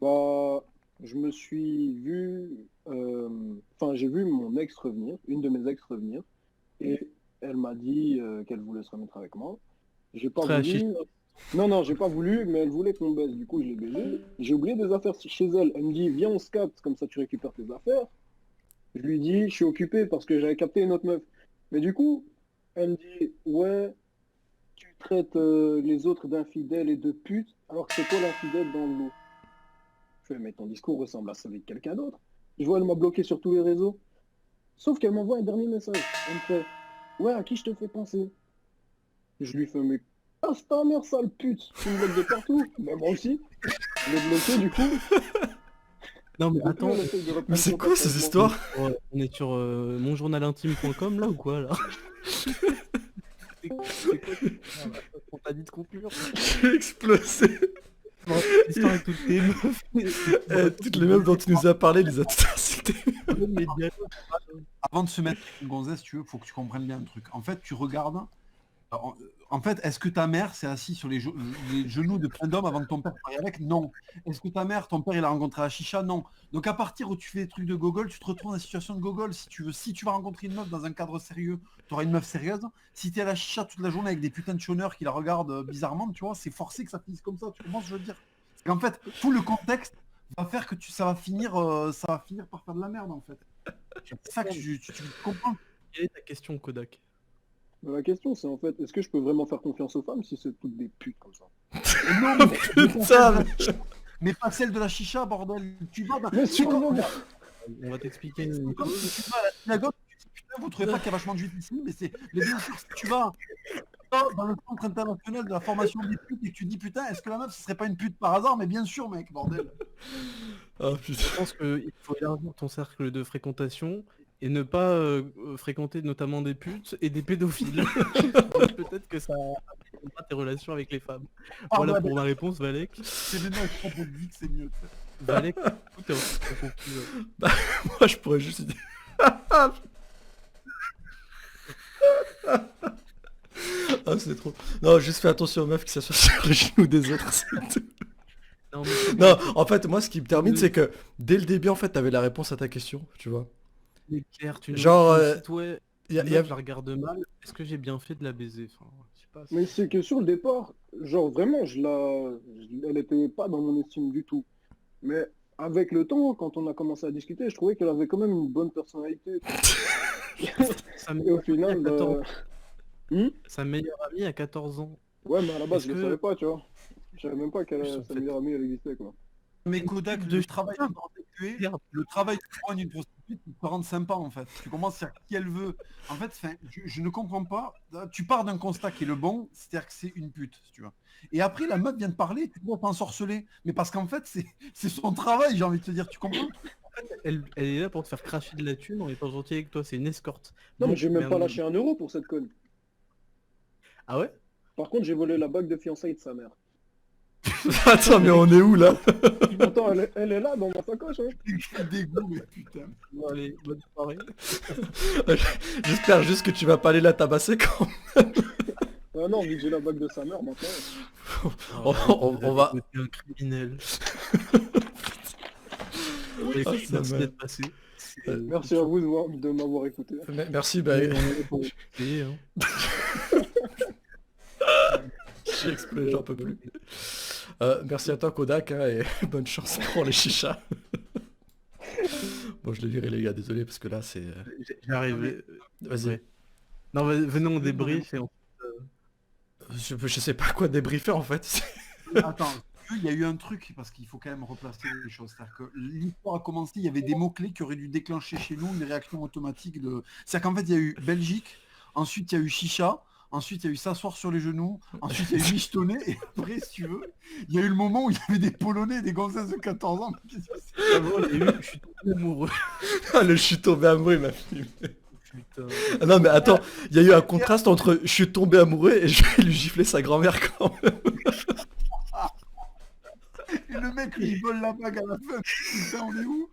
[SPEAKER 4] bah, je me suis vu... Enfin, j'ai vu mon ex revenir, une de mes ex revenir, et elle m'a dit qu'elle voulait se remettre avec moi. J'ai pas
[SPEAKER 5] Très
[SPEAKER 4] voulu... Non, non, j'ai pas voulu, mais elle voulait qu'on baisse, du coup je l'ai baisé. J'ai oublié des affaires chez elle. Elle me dit, viens, on se capte, comme ça tu récupères tes affaires. Je lui dis, je suis occupé parce que j'avais capté une autre meuf. Mais du coup, elle me dit, ouais, tu traites les autres d'infidèles et de putes, alors que c'est toi l'infidèle dans le lot. Je fais, mais ton discours ressemble à celui de quelqu'un d'autre. Je vois, elle m'a bloqué sur tous les réseaux. Sauf qu'elle m'envoie un dernier message. Elle me fait, ouais, à qui je te fais penser? Je lui fais, mais casse ta mère, sale pute, tu me bloques de partout. Mais moi aussi. Je l'ai bloqué du coup.
[SPEAKER 5] Non mais
[SPEAKER 4] Depuis,
[SPEAKER 5] attends,
[SPEAKER 4] elle essaye de reprendre
[SPEAKER 2] Mais c'est
[SPEAKER 4] contact
[SPEAKER 2] quoi ces
[SPEAKER 4] avec moi.
[SPEAKER 2] histoires?
[SPEAKER 5] on est sur monjournalintime.com là ou quoi là? C'est quoi on t'a dit de conclure?
[SPEAKER 2] J'ai explosé.
[SPEAKER 5] L'histoire avec toutes les meufs.
[SPEAKER 2] Toutes les meufs dont tu nous as parlé, les a toutes insultées.
[SPEAKER 5] Mais bien-
[SPEAKER 1] Avant de se mettre avec une gonzesse, tu veux, faut que tu comprennes bien un truc. En fait, tu regardes. En fait, est-ce que ta mère s'est assise sur les genoux de plein d'hommes avant que ton père parie avec? Non. Est-ce que ta mère, ton père, il a rencontré à chicha? Non. Donc à partir où tu fais des trucs de gogol, tu te retrouves dans la situation de gogol. Si tu veux, si tu vas rencontrer une meuf dans un cadre sérieux, tu auras une meuf sérieuse. Si tu es à la chicha toute la journée avec des putains de chômeurs qui la regardent bizarrement, tu vois, c'est forcé que ça finisse comme ça. Tu comprends ce que je veux dire? Parce qu'en fait, tout le contexte va faire que ça va finir par faire de la merde en fait. C'est ça que tu comprends.
[SPEAKER 5] Quelle est ta question, Kodak?
[SPEAKER 4] Mais la question c'est en fait, est-ce que je peux vraiment faire confiance aux femmes si c'est toutes des putes comme ça?
[SPEAKER 1] Non, mais
[SPEAKER 2] Putain,
[SPEAKER 1] mais pas celle de la chicha, bordel. Tu vas dans...
[SPEAKER 4] Mais
[SPEAKER 1] tu,
[SPEAKER 4] sûrement.
[SPEAKER 5] On va t'expliquer une
[SPEAKER 1] Comme
[SPEAKER 5] chose.
[SPEAKER 1] si tu vas à la synagogue, tu dis putain, vous trouvez pas qu'il y a vachement de juifs ici, mais bien sûr, si tu vas dans le centre international de la formation des putes et que tu dis putain, est-ce que la meuf ce serait pas une pute par hasard? Mais bien sûr, mec, bordel.
[SPEAKER 2] Oh putain.
[SPEAKER 5] Je pense qu'il faut élargir ton cercle de fréquentation et ne pas fréquenter notamment des putes et des pédophiles. Peut-être que ça améliorera tes relations avec les femmes.
[SPEAKER 1] Ah,
[SPEAKER 5] Voilà
[SPEAKER 1] ouais,
[SPEAKER 5] pour ma réponse, Valek.
[SPEAKER 1] C'est maintenant que je te dis que c'est mieux.
[SPEAKER 5] Valek, tout est en conclusion.
[SPEAKER 2] Moi je pourrais juste dire... Ah c'est trop... Non, juste fais attention aux meufs qui s'assoient sur les genoux des autres, c'est tout.
[SPEAKER 5] Non, mais
[SPEAKER 2] Non, en fait, moi ce qui me termine, c'est que dès le début, en fait, t'avais la réponse à ta question, tu vois.
[SPEAKER 5] c'est clair, tu
[SPEAKER 2] Genre,
[SPEAKER 5] tu me cites, ouais,
[SPEAKER 2] Y a-
[SPEAKER 5] une
[SPEAKER 2] y a-
[SPEAKER 5] meuf, je la regarde mal. Est-ce que j'ai bien fait de la baiser? Enfin, je sais pas.
[SPEAKER 4] Mais c'est que sur le départ, genre vraiment, elle était pas dans mon estime du tout. Mais avec le temps, quand on a commencé à discuter, je trouvais qu'elle avait quand même une bonne personnalité.
[SPEAKER 5] Sa
[SPEAKER 4] Et
[SPEAKER 5] meilleure
[SPEAKER 4] au final,
[SPEAKER 5] amie à 14
[SPEAKER 4] sa
[SPEAKER 5] Sa meilleure amie à 14 ans.
[SPEAKER 4] ouais, mais à la base,
[SPEAKER 5] Est-ce
[SPEAKER 4] je le
[SPEAKER 5] que-
[SPEAKER 4] savais pas, tu vois. Je savais même pas
[SPEAKER 5] Ils sont
[SPEAKER 4] sa
[SPEAKER 5] faits.
[SPEAKER 4] meilleure amie, elle existait, quoi.
[SPEAKER 1] Mais Kodak,
[SPEAKER 5] De
[SPEAKER 1] le travail de prostituée,
[SPEAKER 5] Merde.
[SPEAKER 1] le travail de prendre une prostituée, c'est de te rendre sympa en fait. Tu commences à qui elle veut. En fait, je ne comprends pas. Tu pars d'un constat qui est le bon, c'est-à-dire que c'est une pute, si tu vois. Et après, la meuf vient de parler, tu dois t'ensorceler. Mais parce qu'en fait, c'est son travail, j'ai envie de te dire, tu comprends?
[SPEAKER 5] Elle est là pour te faire cracher de la thune en étant gentille avec toi, c'est une escorte.
[SPEAKER 4] Non, mais
[SPEAKER 5] Donc,
[SPEAKER 4] j'ai même pas
[SPEAKER 5] un-
[SPEAKER 4] lâché 1 euro pour cette conne.
[SPEAKER 5] Ah ouais?
[SPEAKER 4] Par contre, j'ai volé la bague de fiançailles de sa mère.
[SPEAKER 2] Attends, mais on est où là?
[SPEAKER 4] Attends, elle est là dans ma sacoche, hein.
[SPEAKER 1] Quel dégoût, mais putain.
[SPEAKER 5] Bon, allez, bonne soirée.
[SPEAKER 2] J'espère juste que tu vas pas aller la tabasser quand...
[SPEAKER 4] Ah non, vu que j'ai la bague de sa mère, maintenant.
[SPEAKER 2] on va...
[SPEAKER 5] T'es un criminel.
[SPEAKER 2] Ah,
[SPEAKER 5] Merci
[SPEAKER 2] ça va.
[SPEAKER 5] d'être passé.
[SPEAKER 4] Merci à vous de m'avoir écouté.
[SPEAKER 2] Merci, bah...
[SPEAKER 5] On est là pour vous aider, hein.
[SPEAKER 2] J'ai explosé, j'en peux plus. Merci à toi Kodak, hein, et bonne chance pour les chichas. Bon, je l'ai viré les gars, désolé, parce que là c'est...
[SPEAKER 5] J'arrive.
[SPEAKER 2] Vas-y.
[SPEAKER 5] Ouais. Non, venons au débrief et on...
[SPEAKER 2] Je sais pas quoi débriefer en fait.
[SPEAKER 1] Attends, il y a eu un truc, parce qu'il faut quand même replacer les choses. C'est-à-dire que l'histoire a commencé, il y avait des mots-clés qui auraient dû déclencher chez nous une réaction automatique de... C'est-à-dire qu'en fait, il y a eu Belgique, ensuite il y a eu Chicha, ensuite il y a eu s'asseoir sur les genoux, ensuite il y a eu michetonner, et après, si tu veux, il y a eu le moment où il y avait des Polonais, des gonzesses de 14 ans. Qu'est-ce que c'est?
[SPEAKER 5] Avant, il y a eu, je suis tombé amoureux.
[SPEAKER 2] Ah, le je suis tombé amoureux, il m'a filmé.
[SPEAKER 5] Putain.
[SPEAKER 2] Ah non mais attends, il y a eu un contraste entre je suis tombé amoureux et je vais lui gifler sa grand-mère quand même.
[SPEAKER 1] Et le mec, lui, il vole la bague à la fin. Putain, on est où?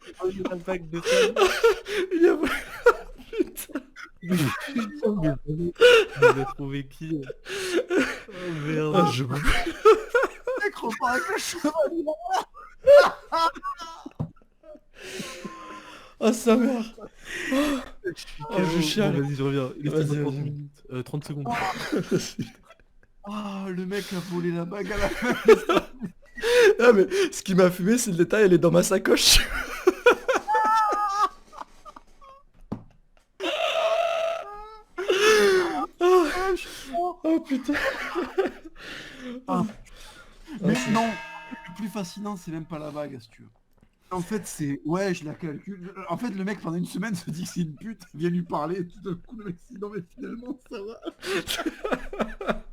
[SPEAKER 5] La bague de femme.
[SPEAKER 2] Il y a...
[SPEAKER 5] Putain, mais il a trouvé qui? Oh merde.
[SPEAKER 2] Ah, je...
[SPEAKER 1] Le mec repart avec le cheval.
[SPEAKER 2] Oh sa mère.
[SPEAKER 5] Oh,
[SPEAKER 2] je chiale.
[SPEAKER 5] Vas-y, je reviens. Il est
[SPEAKER 2] Vas-y,
[SPEAKER 5] 30
[SPEAKER 2] vas-y.
[SPEAKER 5] minutes. 30 secondes.
[SPEAKER 1] Ah, le mec a volé la bague à la fin.
[SPEAKER 2] Ah mais ce qui m'a fumé c'est le détail, elle est dans ma sacoche. Oh putain.
[SPEAKER 1] Ah. Mais
[SPEAKER 2] c'est-
[SPEAKER 1] non, le plus fascinant, c'est même pas la bague, si tu veux. En fait, c'est... Ouais, je la calcule. En fait, le mec, pendant une semaine, se dit que c'est une pute, vient lui parler, et tout d'un coup, le mec se dit, non, mais finalement, ça va.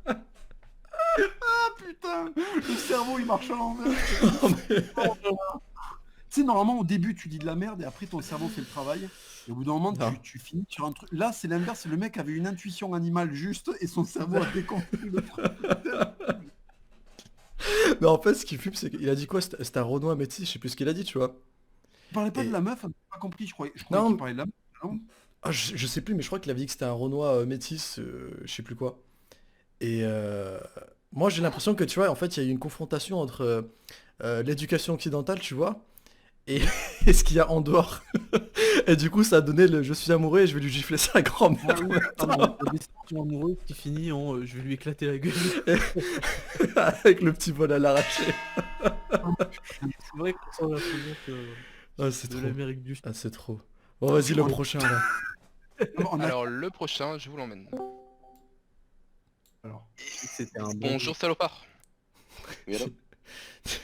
[SPEAKER 1] Ah, putain. Le cerveau, il marche à l'envers.
[SPEAKER 2] Oh, mais-
[SPEAKER 1] Tu sais, normalement, au début, tu dis de la merde, et après, ton cerveau fait le travail. Et au bout d'un moment,
[SPEAKER 2] Non.
[SPEAKER 1] tu finis sur un truc... Là, c'est l'inverse. Le mec avait une intuition animale juste, et son cerveau a déconstruit le truc.
[SPEAKER 2] Mais en fait ce qui fume c'est qu'il a dit quoi? C'était un Renoir métis, je sais plus ce qu'il a dit tu vois.
[SPEAKER 1] Il parlait pas
[SPEAKER 2] Et-
[SPEAKER 1] de la meuf, on n'a pas compris, je croyais
[SPEAKER 2] Non,
[SPEAKER 1] qu'il parlait de la meuf. Non.
[SPEAKER 2] Ah, je sais plus mais je crois qu'il avait dit que c'était un Renoir métis, je sais plus quoi. Et moi j'ai l'impression que tu vois en fait il y a eu une confrontation entre l'éducation occidentale tu vois et, et ce qu'il y a en dehors. Et du coup ça a donné le je suis amoureux et je vais lui gifler sa grand-mère.
[SPEAKER 5] La décision amoureuse qui finit en je vais lui éclater la gueule.
[SPEAKER 2] Avec le petit vol à l'arraché.
[SPEAKER 5] C'est vrai qu'on sent l'influence
[SPEAKER 2] Ah c'est
[SPEAKER 5] de
[SPEAKER 2] trop.
[SPEAKER 5] l'Amérique du Sud.
[SPEAKER 2] Ah c'est trop. Bon vas-y le prochain là.
[SPEAKER 1] On a...
[SPEAKER 6] Alors le prochain, je vous l'emmène.
[SPEAKER 1] Alors.
[SPEAKER 5] C'était un bon.
[SPEAKER 6] Bonjour salopard.
[SPEAKER 7] Oui, alors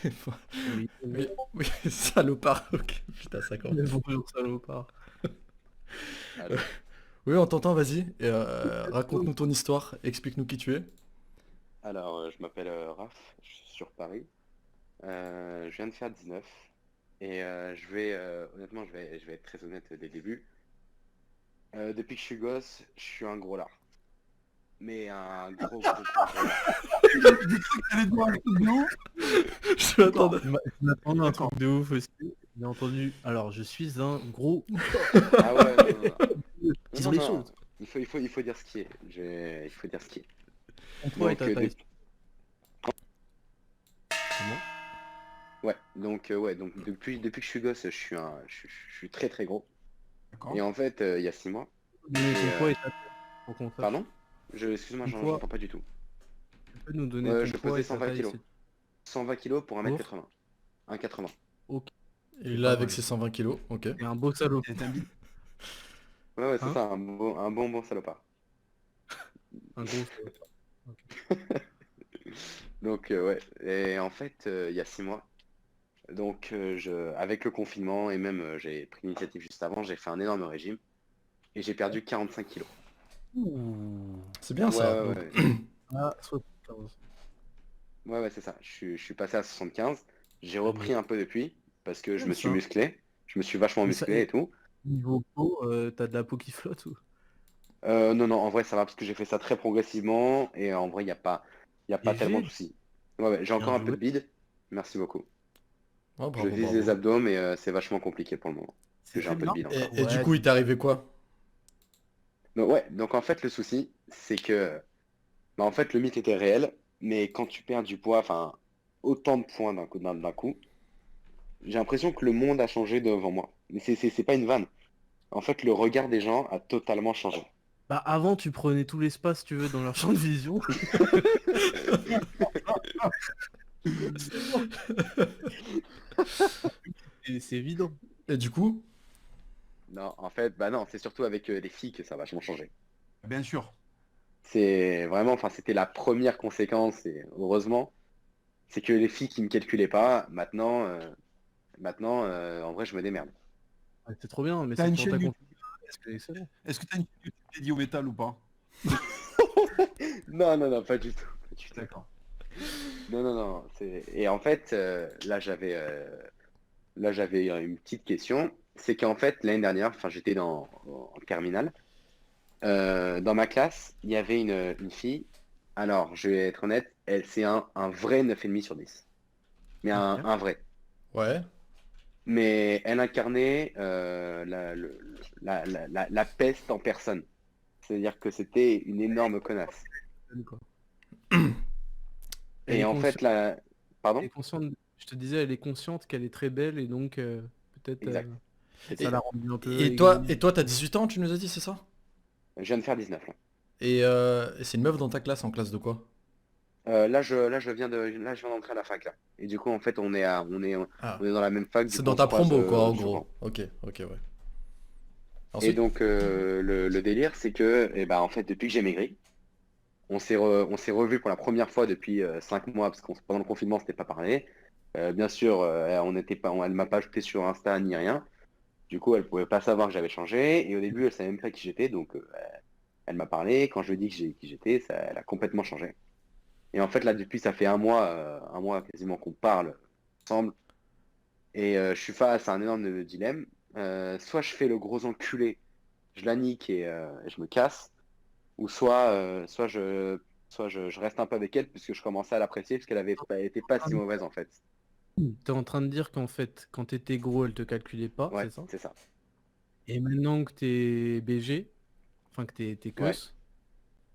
[SPEAKER 5] Oui,
[SPEAKER 2] Oui, oui, salopard. Ok, putain, ça commence.
[SPEAKER 5] bonjour salopard.
[SPEAKER 6] Allô.
[SPEAKER 2] Oui, on t'entend, vas-y. Raconte-nous ton histoire, explique-nous qui tu es.
[SPEAKER 6] Alors, je m'appelle Raph, je suis sur Paris. Je viens de faire 19 et honnêtement, je vais être très honnête dès le début. Depuis que je suis gosse, je suis un gros lard. Mais un gros, gros, gros, gros lard.
[SPEAKER 1] J'ai cru que t'allais dire un truc de ouf.
[SPEAKER 2] Je m'attendais.
[SPEAKER 5] Je m'attendais à un
[SPEAKER 1] D'accord.
[SPEAKER 5] truc de ouf aussi. J'ai entendu. Alors, je suis un gros.
[SPEAKER 6] Ah ouais, non, non, non.
[SPEAKER 5] Disons
[SPEAKER 6] Non,
[SPEAKER 5] les
[SPEAKER 6] non,
[SPEAKER 5] choses.
[SPEAKER 6] il faut dire ce qui est. Il faut dire ce qui est.
[SPEAKER 5] Ton poids et
[SPEAKER 6] Donc,
[SPEAKER 5] ta taille.
[SPEAKER 6] donc depuis que je suis gosse, je suis très très gros.
[SPEAKER 1] D'accord.
[SPEAKER 6] Et en fait, il y a 6 mois.
[SPEAKER 5] Donner ton
[SPEAKER 6] Et,
[SPEAKER 5] poids et ta taille. Pour qu'on sache.
[SPEAKER 6] Pardon? Excuse-moi,
[SPEAKER 5] Ton poids.
[SPEAKER 6] j'entends pas du tout.
[SPEAKER 5] Tu peux nous donner
[SPEAKER 6] Ouais,
[SPEAKER 5] ton
[SPEAKER 6] je
[SPEAKER 5] poids
[SPEAKER 6] pesais
[SPEAKER 5] et ta
[SPEAKER 6] 120
[SPEAKER 5] taille,
[SPEAKER 6] kilos. 120 kilos pour 1m80. 1m80.
[SPEAKER 5] Ok.
[SPEAKER 2] Et
[SPEAKER 5] pas
[SPEAKER 2] là, avec
[SPEAKER 5] mal.
[SPEAKER 2] ses 120 kilos, ok.
[SPEAKER 5] Et un beau salaud.
[SPEAKER 1] T'es un bide.
[SPEAKER 6] Ouais, c'est
[SPEAKER 5] Hein?
[SPEAKER 6] ça, un bon salopard.
[SPEAKER 5] Un gros salaud.
[SPEAKER 6] Donc, ouais. Et en fait, il y a 6 mois, donc avec le confinement et même j'ai pris l'initiative juste avant, j'ai fait un énorme régime et j'ai perdu 45 kilos.
[SPEAKER 2] C'est bien
[SPEAKER 6] Ouais,
[SPEAKER 2] ça.
[SPEAKER 6] ouais,
[SPEAKER 2] Donc,
[SPEAKER 6] ouais.
[SPEAKER 5] Ah, 75.
[SPEAKER 6] Ouais, c'est ça. Je suis passé à 75. J'ai repris un peu depuis parce que je me suis
[SPEAKER 5] Ça.
[SPEAKER 6] musclé. Je me suis vachement
[SPEAKER 5] Mais ça-
[SPEAKER 6] musclé et tout.
[SPEAKER 5] Niveau peau, t'as de la peau qui flotte ou?
[SPEAKER 6] Non, non, en vrai, ça va parce que j'ai fait ça très progressivement et en vrai, il y a pas tellement de
[SPEAKER 5] GG.
[SPEAKER 6] soucis. Ouais, ouais, j'ai encore
[SPEAKER 5] Bien
[SPEAKER 6] un peu de
[SPEAKER 5] joué.
[SPEAKER 6] bide. Merci beaucoup.
[SPEAKER 2] oh,
[SPEAKER 6] Je
[SPEAKER 2] bravo,
[SPEAKER 6] vise les
[SPEAKER 2] bravo.
[SPEAKER 6] abdos, mais c'est vachement compliqué pour le moment. Parce que
[SPEAKER 1] C'est
[SPEAKER 6] j'ai
[SPEAKER 1] très
[SPEAKER 6] un peu de
[SPEAKER 1] bien.
[SPEAKER 6] bide encore.
[SPEAKER 2] Et du
[SPEAKER 5] Ouais,
[SPEAKER 2] coup, il t'est arrivé quoi?
[SPEAKER 6] Donc, ouais, donc en fait, le souci, c'est que, bah, en fait, le mythe était réel, mais quand tu perds du poids, enfin, autant de points d'un coup, j'ai l'impression que le monde a changé devant moi. Mais c'est pas une vanne. En fait, le regard des gens a totalement changé.
[SPEAKER 5] Bah avant tu prenais tout l'espace si tu veux dans leur champ de vision. Et c'est évident.
[SPEAKER 2] Et du coup,
[SPEAKER 6] Non, en fait, bah non, c'est surtout avec les filles que ça a vachement changé.
[SPEAKER 1] Bien sûr.
[SPEAKER 6] C'est vraiment, enfin, c'était la première conséquence, et heureusement, c'est que les filles qui me calculaient pas, maintenant, en vrai, je me démerde.
[SPEAKER 5] Ouais, c'est trop bien, mais
[SPEAKER 1] T'as
[SPEAKER 5] c'est
[SPEAKER 1] une
[SPEAKER 5] pour
[SPEAKER 1] chaîne
[SPEAKER 5] ta
[SPEAKER 1] YouTube.
[SPEAKER 5] confiance. C'est excellent.
[SPEAKER 1] Est-ce que t'as une chaîne YouTube dédiée au métal ou pas?
[SPEAKER 6] Non, non, non, pas du tout. Pas du tout.
[SPEAKER 1] D'accord.
[SPEAKER 6] Non, non, non. Et en fait, là, j'avais une petite question. C'est qu'en fait, l'année dernière, enfin, j'étais en terminale. Dans ma classe, il y avait une fille. Alors, je vais être honnête, c'est un vrai 9,5 sur 10. Mais un,
[SPEAKER 5] Ok.
[SPEAKER 6] un vrai.
[SPEAKER 2] ouais.
[SPEAKER 6] Mais elle incarnait la peste en personne. C'est-à-dire que c'était une énorme connasse.
[SPEAKER 5] Quoi. Elle
[SPEAKER 6] Et
[SPEAKER 5] est
[SPEAKER 6] en fait, là...
[SPEAKER 5] Elle
[SPEAKER 6] Pardon?
[SPEAKER 5] est consciente, je te disais, elle est consciente qu'elle est très belle et donc peut-être
[SPEAKER 6] Exact.
[SPEAKER 5] ça la rend un peu
[SPEAKER 2] Et toi, t'as 18 ans, tu nous as dit, c'est ça?
[SPEAKER 6] Je viens de faire 19 là.
[SPEAKER 2] Et c'est une meuf dans ta classe, en classe de quoi?
[SPEAKER 6] Là, je viens d'entrer à la fac là. Et du coup, en fait,
[SPEAKER 2] Ah,
[SPEAKER 6] on est dans la même fac. Du
[SPEAKER 2] c'est
[SPEAKER 6] coup,
[SPEAKER 2] dans
[SPEAKER 6] on se
[SPEAKER 2] ta
[SPEAKER 6] croise
[SPEAKER 2] promo, quoi, en
[SPEAKER 6] souvent.
[SPEAKER 2] gros. Ok, ok, ouais.
[SPEAKER 6] Et
[SPEAKER 2] Ensuite?
[SPEAKER 6] donc, le délire, c'est que, eh ben, en fait, depuis que j'ai maigri, on s'est revus pour la première fois depuis 5 mois, parce que pendant le confinement, on s'était pas parlé. Bien sûr, on n'était pas, elle m'a pas ajouté sur Insta ni rien. Du coup, elle pouvait pas savoir que j'avais changé. Et au début, elle savait même pas qui j'étais. Donc, elle m'a parlé. Quand je lui ai dit qui j'étais, elle a complètement changé. Et en fait, là, depuis, ça fait un mois quasiment qu'on parle ensemble. Et je suis face à un énorme dilemme. Soit je fais le gros enculé, je la nique et je me casse. Ou soit je reste un peu avec elle puisque je commençais à l'apprécier parce qu'elle avait pas été pas si mauvaise en fait.
[SPEAKER 5] T'es en train de dire qu'en fait, quand t'étais gros, elle te calculait pas,
[SPEAKER 6] Ouais,
[SPEAKER 5] c'est ça?
[SPEAKER 6] c'est ça.
[SPEAKER 5] Et maintenant que t'es BG, enfin que t'es
[SPEAKER 6] Ouais,
[SPEAKER 5] queus,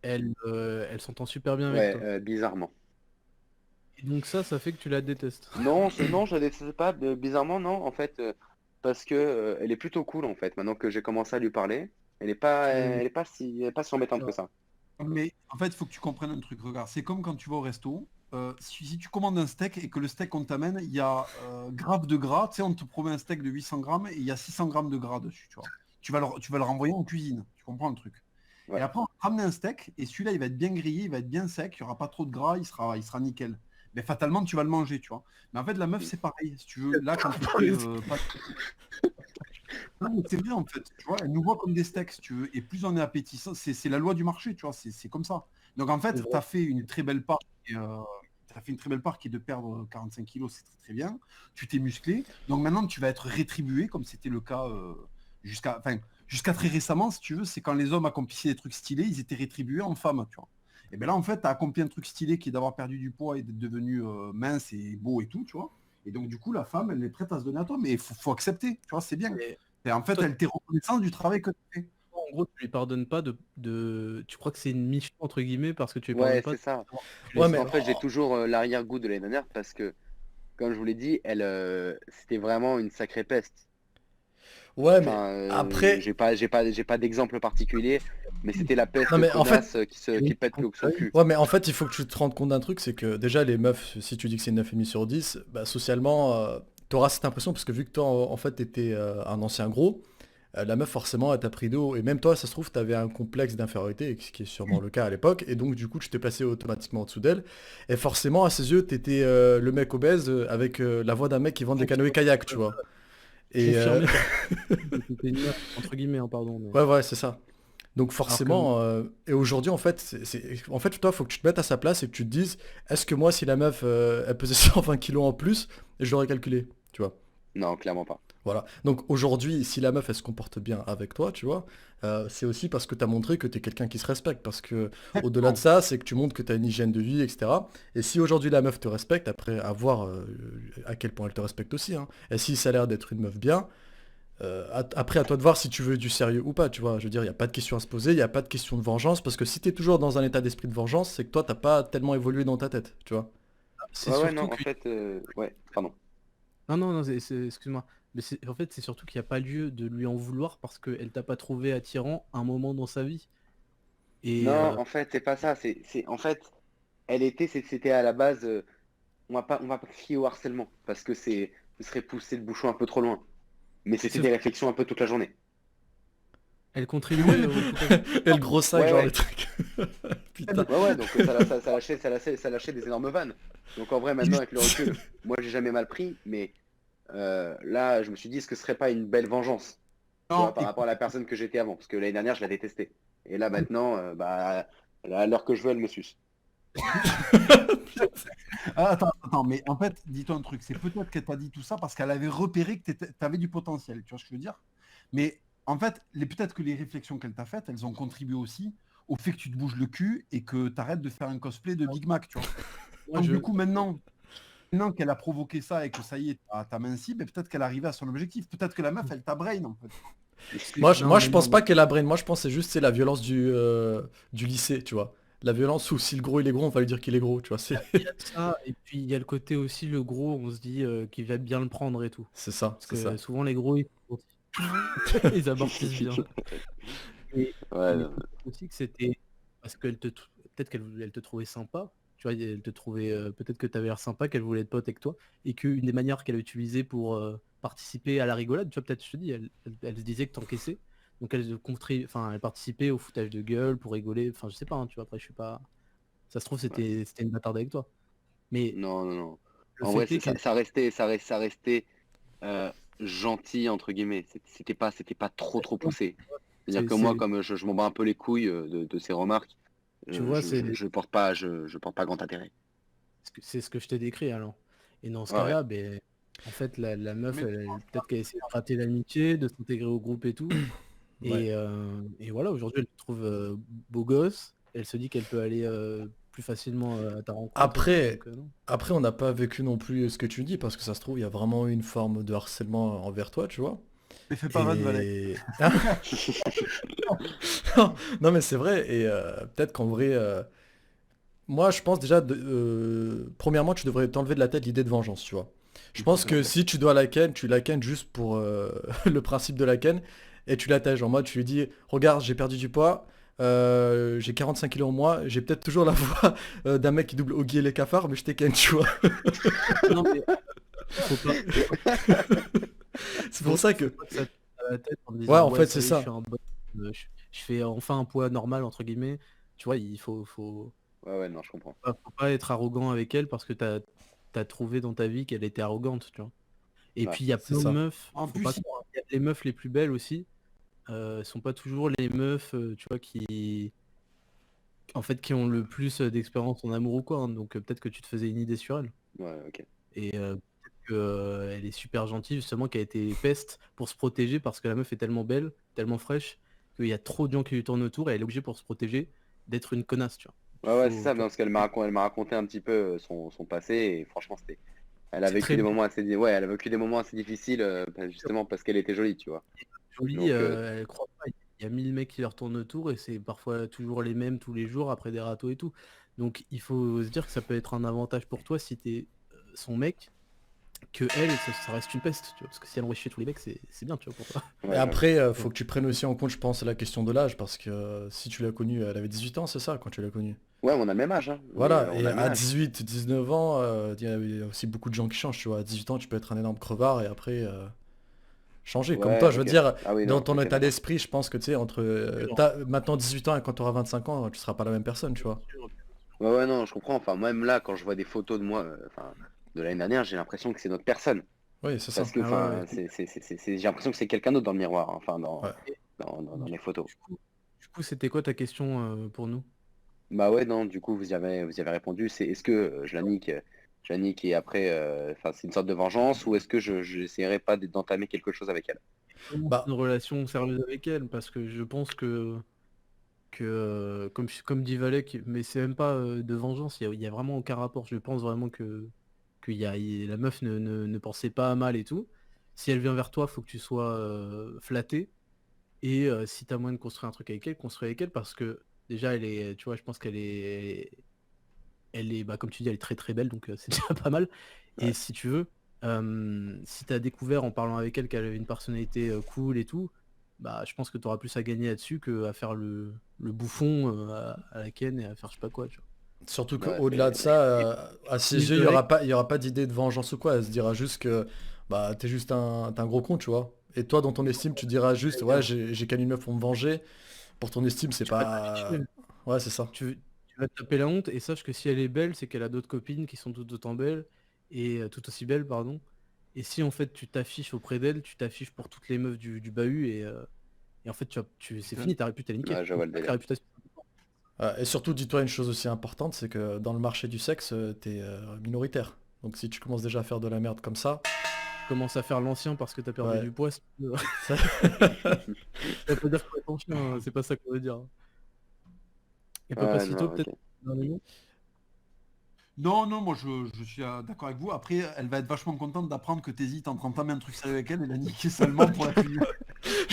[SPEAKER 5] elle s'entend super bien avec
[SPEAKER 6] ouais,
[SPEAKER 5] toi.
[SPEAKER 6] bizarrement.
[SPEAKER 5] Et donc ça fait que tu la détestes.
[SPEAKER 6] Non, non, je la déteste pas. Bizarrement, non, en fait, parce que elle est plutôt cool en fait. Maintenant que j'ai commencé à lui parler,
[SPEAKER 5] Oui,
[SPEAKER 6] elle est pas si embêtante que
[SPEAKER 5] oui.
[SPEAKER 6] ça.
[SPEAKER 1] Mais en fait, il faut que tu comprennes un truc. Regarde, c'est comme quand tu vas au resto. Si tu commandes un steak et que le steak qu'on t'amène, il y a grave de gras, tu sais, on te promet un steak de 800 grammes et il y a 600 grammes de gras dessus, tu vois. Tu vas le renvoyer en cuisine, tu comprends le truc. Et
[SPEAKER 6] Ouais,
[SPEAKER 1] après, on va te ramener un steak et celui-là, il va être bien grillé, il va être bien sec, il n'y aura pas trop de gras, il sera nickel. mais fatalement tu vas le manger, tu vois. Mais en fait la meuf c'est pareil, si tu veux, là quand tu fais, non, mais c'est vrai en fait, tu vois, elle nous voit comme des steaks, si tu veux, et plus on est appétissant, c'est la loi du marché, tu vois, c'est comme ça. Donc en
[SPEAKER 5] C'est
[SPEAKER 1] fait,
[SPEAKER 5] vrai.
[SPEAKER 1] tu as fait une très belle part, t'as fait une très belle part qui est de perdre 45 kilos, c'est très très bien. Tu t'es musclé, donc maintenant tu vas être rétribué, comme c'était le cas jusqu'à très récemment, si tu veux, c'est quand les hommes accomplissaient des trucs stylés, ils étaient rétribués en femmes, tu vois. Et bien là, en fait, tu as accompli un truc stylé qui est d'avoir perdu du poids et d'être devenu mince et beau et tout, tu vois. Et donc, du coup, la femme, elle est prête à se donner à toi, mais il faut accepter, tu vois, c'est bien.
[SPEAKER 5] Mais
[SPEAKER 1] Et en fait,
[SPEAKER 5] toi,
[SPEAKER 1] elle t'est reconnaissante du travail que tu fais.
[SPEAKER 5] en gros, tu lui pardonnes pas Tu crois que c'est une mission entre guillemets parce que tu lui pardonnes
[SPEAKER 6] Ouais,
[SPEAKER 5] pas
[SPEAKER 6] c'est ça.
[SPEAKER 5] tu
[SPEAKER 2] Ouais,
[SPEAKER 5] laisses
[SPEAKER 6] Parce
[SPEAKER 2] mais
[SPEAKER 6] qu'en fait, j'ai toujours l'arrière-goût de l'année dernière parce que, comme je vous l'ai dit, c'était vraiment une sacrée peste.
[SPEAKER 2] ouais, mais
[SPEAKER 6] Enfin,
[SPEAKER 2] après,
[SPEAKER 6] j'ai pas d'exemple particulier, mais c'était la
[SPEAKER 2] non,
[SPEAKER 6] peste
[SPEAKER 2] mais en fait,
[SPEAKER 6] connasse qui pète son cul.
[SPEAKER 2] ouais, mais en fait, il faut que tu te rendes compte d'un truc, c'est que déjà les meufs, si tu dis que c'est 9,5 sur 10, bah, socialement, t'auras cette impression parce que vu que toi, en fait, t'étais un ancien gros. La meuf forcément elle t'a pris de haut et même toi ça se trouve t'avais un complexe d'infériorité ce qui est sûrement le cas à l'époque et donc du coup tu t'es placé automatiquement en dessous d'elle et forcément à ses yeux t'étais le mec obèse avec la voix d'un mec qui vend des canoës kayak tu vois et
[SPEAKER 5] confirmer que c'était une meuf, entre guillemets, hein, pardon. Mais...
[SPEAKER 2] ouais c'est ça donc
[SPEAKER 5] Alors que
[SPEAKER 2] forcément et aujourd'hui en fait en fait toi faut que tu te mettes à sa place et que tu te dises est-ce que moi si la meuf elle pesait 120 kilos en plus je l'aurais calculé tu vois.
[SPEAKER 6] Non, clairement pas.
[SPEAKER 2] Voilà. Donc aujourd'hui, si la meuf elle se comporte bien avec toi, tu vois, c'est aussi parce que tu as montré que tu es quelqu'un qui se respecte. Parce que au-delà de ça, c'est que tu montres que tu as une hygiène de vie, etc. Et si aujourd'hui la meuf te respecte, après à voir à quel point elle te respecte aussi, hein. Et si ça a l'air d'être une meuf bien, après à toi de voir si tu veux du sérieux ou pas, tu vois. Je veux dire, il n'y a pas de question à se poser, il n'y a pas de question de vengeance, parce que si tu es toujours dans un état d'esprit de vengeance, c'est que toi, t'as pas tellement évolué dans ta tête, tu vois.
[SPEAKER 5] c'est
[SPEAKER 6] Ouais,
[SPEAKER 5] surtout
[SPEAKER 6] non, en
[SPEAKER 5] que...
[SPEAKER 6] fait, ouais, pardon.
[SPEAKER 5] Non, excuse-moi. Mais en fait, c'est surtout qu'il n'y a pas lieu de lui en vouloir parce qu'elle t'a pas trouvé attirant un moment dans sa vie. Et
[SPEAKER 6] Non, en fait, c'est pas ça. En fait, c'était à la base, on va pas crier au harcèlement parce que ce serait pousser le bouchon un peu trop loin. Mais c'était
[SPEAKER 5] sauf
[SPEAKER 6] des réflexions un peu toute la journée.
[SPEAKER 5] qu'elle contribuait au foutage.
[SPEAKER 2] Et le gros sac,
[SPEAKER 6] Ouais,
[SPEAKER 2] genre
[SPEAKER 6] ouais.
[SPEAKER 2] les trucs. Putain.
[SPEAKER 6] Ouais, donc ça lâchait des énormes vannes. Donc en vrai, maintenant, avec le recul, moi, j'ai jamais mal pris, mais là, je me suis dit, est-ce que ce serait pas une belle vengeance, tu
[SPEAKER 1] Non,
[SPEAKER 6] vois, par rapport à la personne que j'étais avant? Parce que l'année dernière, je la détestais. Et là, maintenant, bah, à l'heure que je veux, elle me suce.
[SPEAKER 1] attends, mais en fait, dis-toi un truc, c'est peut-être qu'elle t'a dit tout ça parce qu'elle avait repéré que tu avais du potentiel, tu vois ce que je veux dire? Mais en fait, peut-être que les réflexions qu'elle t'a faites, elles ont contribué aussi au fait que tu te bouges le cul et que tu arrêtes de faire un cosplay de Big Mac, tu vois.
[SPEAKER 5] Moi,
[SPEAKER 1] Donc du coup, maintenant qu'elle a provoqué ça et que ça y est, t'as minci, mais peut-être qu'elle arrivait à son objectif. Peut-être que la meuf, elle t'a brain, en fait.
[SPEAKER 2] Moi, je
[SPEAKER 5] mais
[SPEAKER 2] pense
[SPEAKER 5] non,
[SPEAKER 2] pas qu'elle a brain. Moi, je pense que c'est juste c'est la violence du lycée, tu vois. La violence où si le gros il est gros, on va lui dire qu'il est gros, tu vois.
[SPEAKER 5] il y a ça, et puis il y a le côté aussi, le gros, on se dit qu'il va bien le prendre et tout.
[SPEAKER 2] C'est ça,
[SPEAKER 5] Parce
[SPEAKER 2] c'est ça.
[SPEAKER 5] que souvent, les gros, ils amortissent bien. Et,
[SPEAKER 6] Ouais,
[SPEAKER 5] mais aussi que c'était parce qu'elle peut-être elle te trouvait sympa, tu vois, elle te trouvait peut-être que tu avais l'air sympa, qu'elle voulait être pote avec toi, et qu'une des manières qu'elle a utilisées pour participer à la rigolade, tu vois, peut-être je te dis, elle se disait que t'encaissais, donc elle participait au foutage de gueule pour rigoler, enfin je sais pas, hein, tu vois, après je suis pas. Ça se trouve
[SPEAKER 6] ouais.
[SPEAKER 5] c'était une bâtarde avec toi. Mais
[SPEAKER 6] Non, non, non.
[SPEAKER 5] le
[SPEAKER 6] En vrai,
[SPEAKER 5] fait est qu'elle.
[SPEAKER 6] ça restait gentil, entre guillemets. C'était pas trop poussé. C'est-à-dire que moi,
[SPEAKER 5] c'est-
[SPEAKER 6] comme je m'en bats un peu les couilles de ces remarques,
[SPEAKER 5] Tu vois,
[SPEAKER 6] je porte pas grand intérêt.
[SPEAKER 5] c'est ce que je t'ai décrit alors. Et dans ce
[SPEAKER 6] Ouais, ouais.
[SPEAKER 5] cas-là, ben, en fait, la meuf,
[SPEAKER 1] Mais
[SPEAKER 5] peut-être qu'elle essaie de gratter l'amitié, de s'intégrer au groupe et tout.
[SPEAKER 2] Ouais.
[SPEAKER 5] Et voilà, aujourd'hui, elle te trouve beau gosse. Elle se dit qu'elle peut aller plus facilement à ta rencontre et tout.
[SPEAKER 2] Après,
[SPEAKER 5] Donc, non.
[SPEAKER 2] après, on n'a pas vécu non plus ce que tu dis, parce que ça se trouve, il y a vraiment eu une forme de harcèlement envers toi, tu vois.
[SPEAKER 1] mais fais pas Van Valet.
[SPEAKER 2] Et... Hein. Non, non, mais c'est vrai, et peut-être qu'en vrai, moi je pense déjà, premièrement, tu devrais t'enlever de la tête l'idée de vengeance, tu vois. Je pense que si tu dois la ken, tu la ken juste pour le principe de la ken, et tu l'attaches en mode, tu lui dis, regarde, j'ai perdu du poids, j'ai 45 kilos en moi, j'ai peut-être toujours la voix d'un mec qui double Oggy et les cafards, mais je t'ai ken, tu vois.
[SPEAKER 5] Non, mais faut pas,
[SPEAKER 2] C'est pour ça que...
[SPEAKER 5] faut pas que ça te tape à la tête en te
[SPEAKER 2] Ouais,
[SPEAKER 5] disant,
[SPEAKER 2] en
[SPEAKER 5] ouais,
[SPEAKER 2] fait,
[SPEAKER 5] ça
[SPEAKER 2] c'est
[SPEAKER 5] y est, je
[SPEAKER 2] ça.
[SPEAKER 5] suis un bon, je fais enfin un poids normal, entre guillemets. Tu vois, il faut
[SPEAKER 6] Ouais, non, je comprends.
[SPEAKER 5] Faut pas être arrogant avec elle parce que t'as trouvé dans ta vie qu'elle était arrogante, tu vois. Et
[SPEAKER 6] Ouais,
[SPEAKER 5] puis il y a
[SPEAKER 2] c'est
[SPEAKER 5] plein de
[SPEAKER 2] ça.
[SPEAKER 5] meufs,
[SPEAKER 1] En
[SPEAKER 5] faut
[SPEAKER 1] plus,
[SPEAKER 5] pas croire, il y a les meufs les plus belles aussi, sont pas toujours les meufs, tu vois, qui en fait qui ont le plus d'expérience en amour ou quoi, hein. Donc peut-être que tu te faisais une idée sur elle.
[SPEAKER 6] Ouais, ok.
[SPEAKER 5] Et peut-être que, elle est super gentille, justement, qu'elle a été peste pour se protéger parce que la meuf est tellement belle, tellement fraîche, qu'il y a trop de gens qui lui tournent autour et elle est obligée pour se protéger d'être une connasse, tu vois.
[SPEAKER 6] Ouais, c'est ça,
[SPEAKER 5] Tu vois,
[SPEAKER 6] parce qu'elle elle m'a raconté un petit peu son passé, et franchement, elle a
[SPEAKER 5] c'est
[SPEAKER 6] vécu
[SPEAKER 5] très
[SPEAKER 6] des
[SPEAKER 5] bien.
[SPEAKER 6] moments ouais, elle a vécu des moments assez difficiles, justement parce qu'elle était jolie, tu vois.
[SPEAKER 5] Jolie,
[SPEAKER 6] Donc,
[SPEAKER 5] elle croit pas. Il y a 1000 mecs qui leur tournent autour et c'est parfois toujours les mêmes tous les jours après des râteaux et tout. Donc il faut se dire que ça peut être un avantage pour toi si t'es son mec, que elle, ça reste une peste, tu vois. Parce que si elle envoie chier tous les mecs, c'est bien, tu vois, pour toi.
[SPEAKER 2] Et
[SPEAKER 6] ouais, j'avoue.
[SPEAKER 2] après, faut que tu prennes aussi en compte, je pense, la question de l'âge, parce que si tu l'as connue, elle avait 18 ans, c'est ça, quand tu l'as connue.
[SPEAKER 6] Ouais, on a le même âge, hein.
[SPEAKER 2] Voilà,
[SPEAKER 6] On
[SPEAKER 2] et
[SPEAKER 6] a le même
[SPEAKER 2] à
[SPEAKER 6] âge.
[SPEAKER 2] 18, 19 ans, il y a aussi beaucoup de gens qui changent, tu vois. À 18 ans, tu peux être un énorme crevard et après changer. Comme toi,
[SPEAKER 6] Ouais,
[SPEAKER 2] je veux
[SPEAKER 6] ok.
[SPEAKER 2] dire,
[SPEAKER 6] Ah oui,
[SPEAKER 2] dans
[SPEAKER 6] non,
[SPEAKER 2] ton
[SPEAKER 6] ok,
[SPEAKER 2] état
[SPEAKER 6] d'accord.
[SPEAKER 2] d'esprit, je pense que tu sais, entre
[SPEAKER 5] Sûr,
[SPEAKER 2] maintenant 18 ans et quand tu auras 25 ans, tu seras pas la même personne, tu vois.
[SPEAKER 5] sûr.
[SPEAKER 6] Ouais, ouais, non, je comprends. Enfin, même là, quand je vois des photos de moi, enfin, de l'année dernière, j'ai l'impression que c'est notre personne.
[SPEAKER 2] Oui, c'est ça.
[SPEAKER 6] Parce que,
[SPEAKER 5] Ah ouais,
[SPEAKER 6] enfin,
[SPEAKER 5] ouais.
[SPEAKER 6] j'ai l'impression que c'est quelqu'un d'autre dans le miroir, hein, enfin,
[SPEAKER 2] Ouais.
[SPEAKER 6] dans les photos.
[SPEAKER 5] Du coup, c'était quoi ta question pour nous?
[SPEAKER 6] Bah ouais, non, du coup, vous y avez répondu. C'est est-ce que je la nique et après, enfin, c'est une sorte de vengeance, ou est-ce que j'essaierai pas d'entamer quelque chose avec elle?
[SPEAKER 5] Comment c'est
[SPEAKER 2] Bah,
[SPEAKER 5] une relation sérieuse avec elle? Parce que je pense que comme dit Valek, mais c'est même pas de vengeance, il y a vraiment aucun rapport. Je pense vraiment la meuf ne pensait pas à mal et tout. Si elle vient vers toi, faut que tu sois flatté. Et si t'as moyen de construire un truc avec elle, construis avec elle parce que déjà elle est, tu vois, je pense elle est, bah, comme tu dis, elle est très très belle, donc c'est déjà pas mal. Et
[SPEAKER 6] Ouais.
[SPEAKER 5] si tu veux, si t'as découvert en parlant avec elle qu'elle avait une personnalité cool et tout, bah je pense que t'auras plus à gagner là-dessus qu'à faire le bouffon à la Ken et à faire je sais pas quoi, tu vois.
[SPEAKER 2] surtout
[SPEAKER 6] Ouais,
[SPEAKER 2] qu'au-delà de ça, à ses
[SPEAKER 5] Mise
[SPEAKER 2] yeux,
[SPEAKER 5] de règles,
[SPEAKER 2] il y aura pas d'idée de vengeance ou quoi. Elle se dira juste que bah t'es juste t'es un gros con, tu vois. Et toi, dans ton estime, tu diras juste, ouais, j'ai qu'à une meuf pour me venger. Pour ton estime, c'est
[SPEAKER 5] tu vas t'habituer.
[SPEAKER 2] pas... Ouais, c'est ça.
[SPEAKER 5] Tu vas te taper la honte et sache que si elle est belle, c'est qu'elle a d'autres copines qui sont tout autant belles et tout aussi belles, pardon. Et si en fait tu t'affiches auprès d'elle, tu t'affiches pour toutes les meufs du bahut et en fait c'est fini, ta réputation est niquée.
[SPEAKER 6] Ouais, je vois
[SPEAKER 5] Donc
[SPEAKER 6] le
[SPEAKER 5] pas que la
[SPEAKER 6] délire.
[SPEAKER 5] réputation.
[SPEAKER 2] Et surtout, dis-toi une chose aussi importante, c'est que dans le marché du sexe, t'es minoritaire. Donc si tu commences déjà à faire de la merde comme ça,
[SPEAKER 5] Commence à faire l'ancien parce que t'as perdu
[SPEAKER 2] ouais.
[SPEAKER 5] du poids.
[SPEAKER 2] Ça-
[SPEAKER 5] Ça veut pas dire que t'es ton chien, hein, c'est pas ça qu'on veut dire. Et
[SPEAKER 6] Ouais,
[SPEAKER 5] Papacito,
[SPEAKER 6] non, ok.
[SPEAKER 5] peut-être dernier mot.
[SPEAKER 1] non, non, moi je suis d'accord avec vous. Après, elle va être vachement contente d'apprendre que t'hésites entre entamer un truc sérieux avec elle et la niquer salement pour la punir.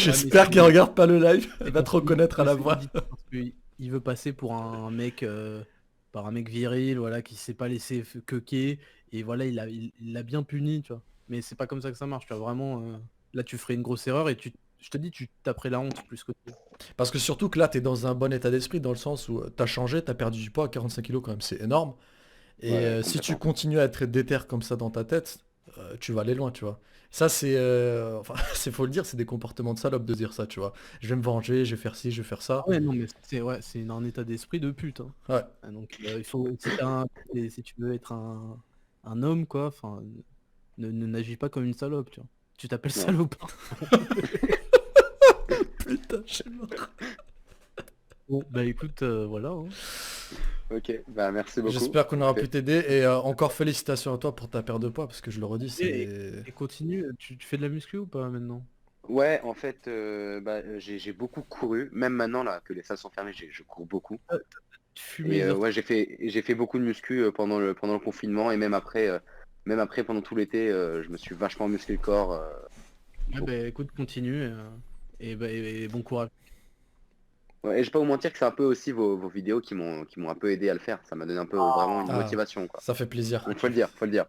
[SPEAKER 5] Ouais, mais
[SPEAKER 2] J'espère qu'elle regarde pas le live. Elle
[SPEAKER 5] c'est
[SPEAKER 2] va te reconnaître à la voix.
[SPEAKER 5] parce qu'il veut passer pour un mec par un mec viril, voilà, qui s'est pas laissé quequer et voilà, il l'a bien puni, tu vois. Mais c'est pas comme ça que ça marche, tu vois. Vraiment, là, tu ferais une grosse erreur et je te dis, tu taperais la honte plus que tout.
[SPEAKER 2] Parce que surtout que là, t'es dans un bon état d'esprit, dans le sens où t'as changé, t'as perdu du poids, 45 kilos quand même, c'est énorme. Et
[SPEAKER 6] Ouais,
[SPEAKER 2] si tu
[SPEAKER 6] complètement.
[SPEAKER 2] continues à être déter comme ça dans ta tête, tu vas aller loin, tu vois. Ça, c'est... enfin, c'est faut le dire, c'est des comportements de salope de dire ça, tu vois. Je vais me venger, je vais faire ci, je vais faire
[SPEAKER 5] Ah
[SPEAKER 2] ça.
[SPEAKER 5] ouais, non, mais c'est ouais, c'est un état d'esprit de pute, hein.
[SPEAKER 2] Ouais.
[SPEAKER 5] Ah, donc il faut, si tu veux être un homme, quoi, enfin, n'agis pas comme une salope, tu vois. Tu t'appelles
[SPEAKER 6] Non.
[SPEAKER 5] salopard.
[SPEAKER 2] Putain, je suis mort.
[SPEAKER 5] Bon, bah écoute, voilà, hein.
[SPEAKER 6] Ok, bah merci beaucoup.
[SPEAKER 2] J'espère qu'on aura pu
[SPEAKER 6] Fait-
[SPEAKER 2] t'aider et encore félicitations à toi pour ta perte de poids parce que je le redis,
[SPEAKER 5] Et,
[SPEAKER 2] c'est...
[SPEAKER 5] et continue, tu fais de la muscu ou pas maintenant?
[SPEAKER 6] Ouais, en fait, j'ai beaucoup couru. Même maintenant, là, que les salles sont fermées, je cours beaucoup.
[SPEAKER 5] Fumer
[SPEAKER 6] Et
[SPEAKER 5] des
[SPEAKER 6] ouais, j'ai fait beaucoup de muscu pendant le confinement, et même après pendant tout l'été, je me suis vachement musclé le corps.
[SPEAKER 5] Ouais,
[SPEAKER 6] Beaucoup.
[SPEAKER 5] bah écoute, continue et bon courage.
[SPEAKER 6] Ouais, et je vais pas vous mentir que c'est un peu aussi vos vidéos qui m'ont un peu aidé à le faire. Ça m'a donné un peu vraiment une
[SPEAKER 2] Ah,
[SPEAKER 6] motivation, quoi.
[SPEAKER 2] ça fait plaisir.
[SPEAKER 6] Donc faut le dire, faut le dire.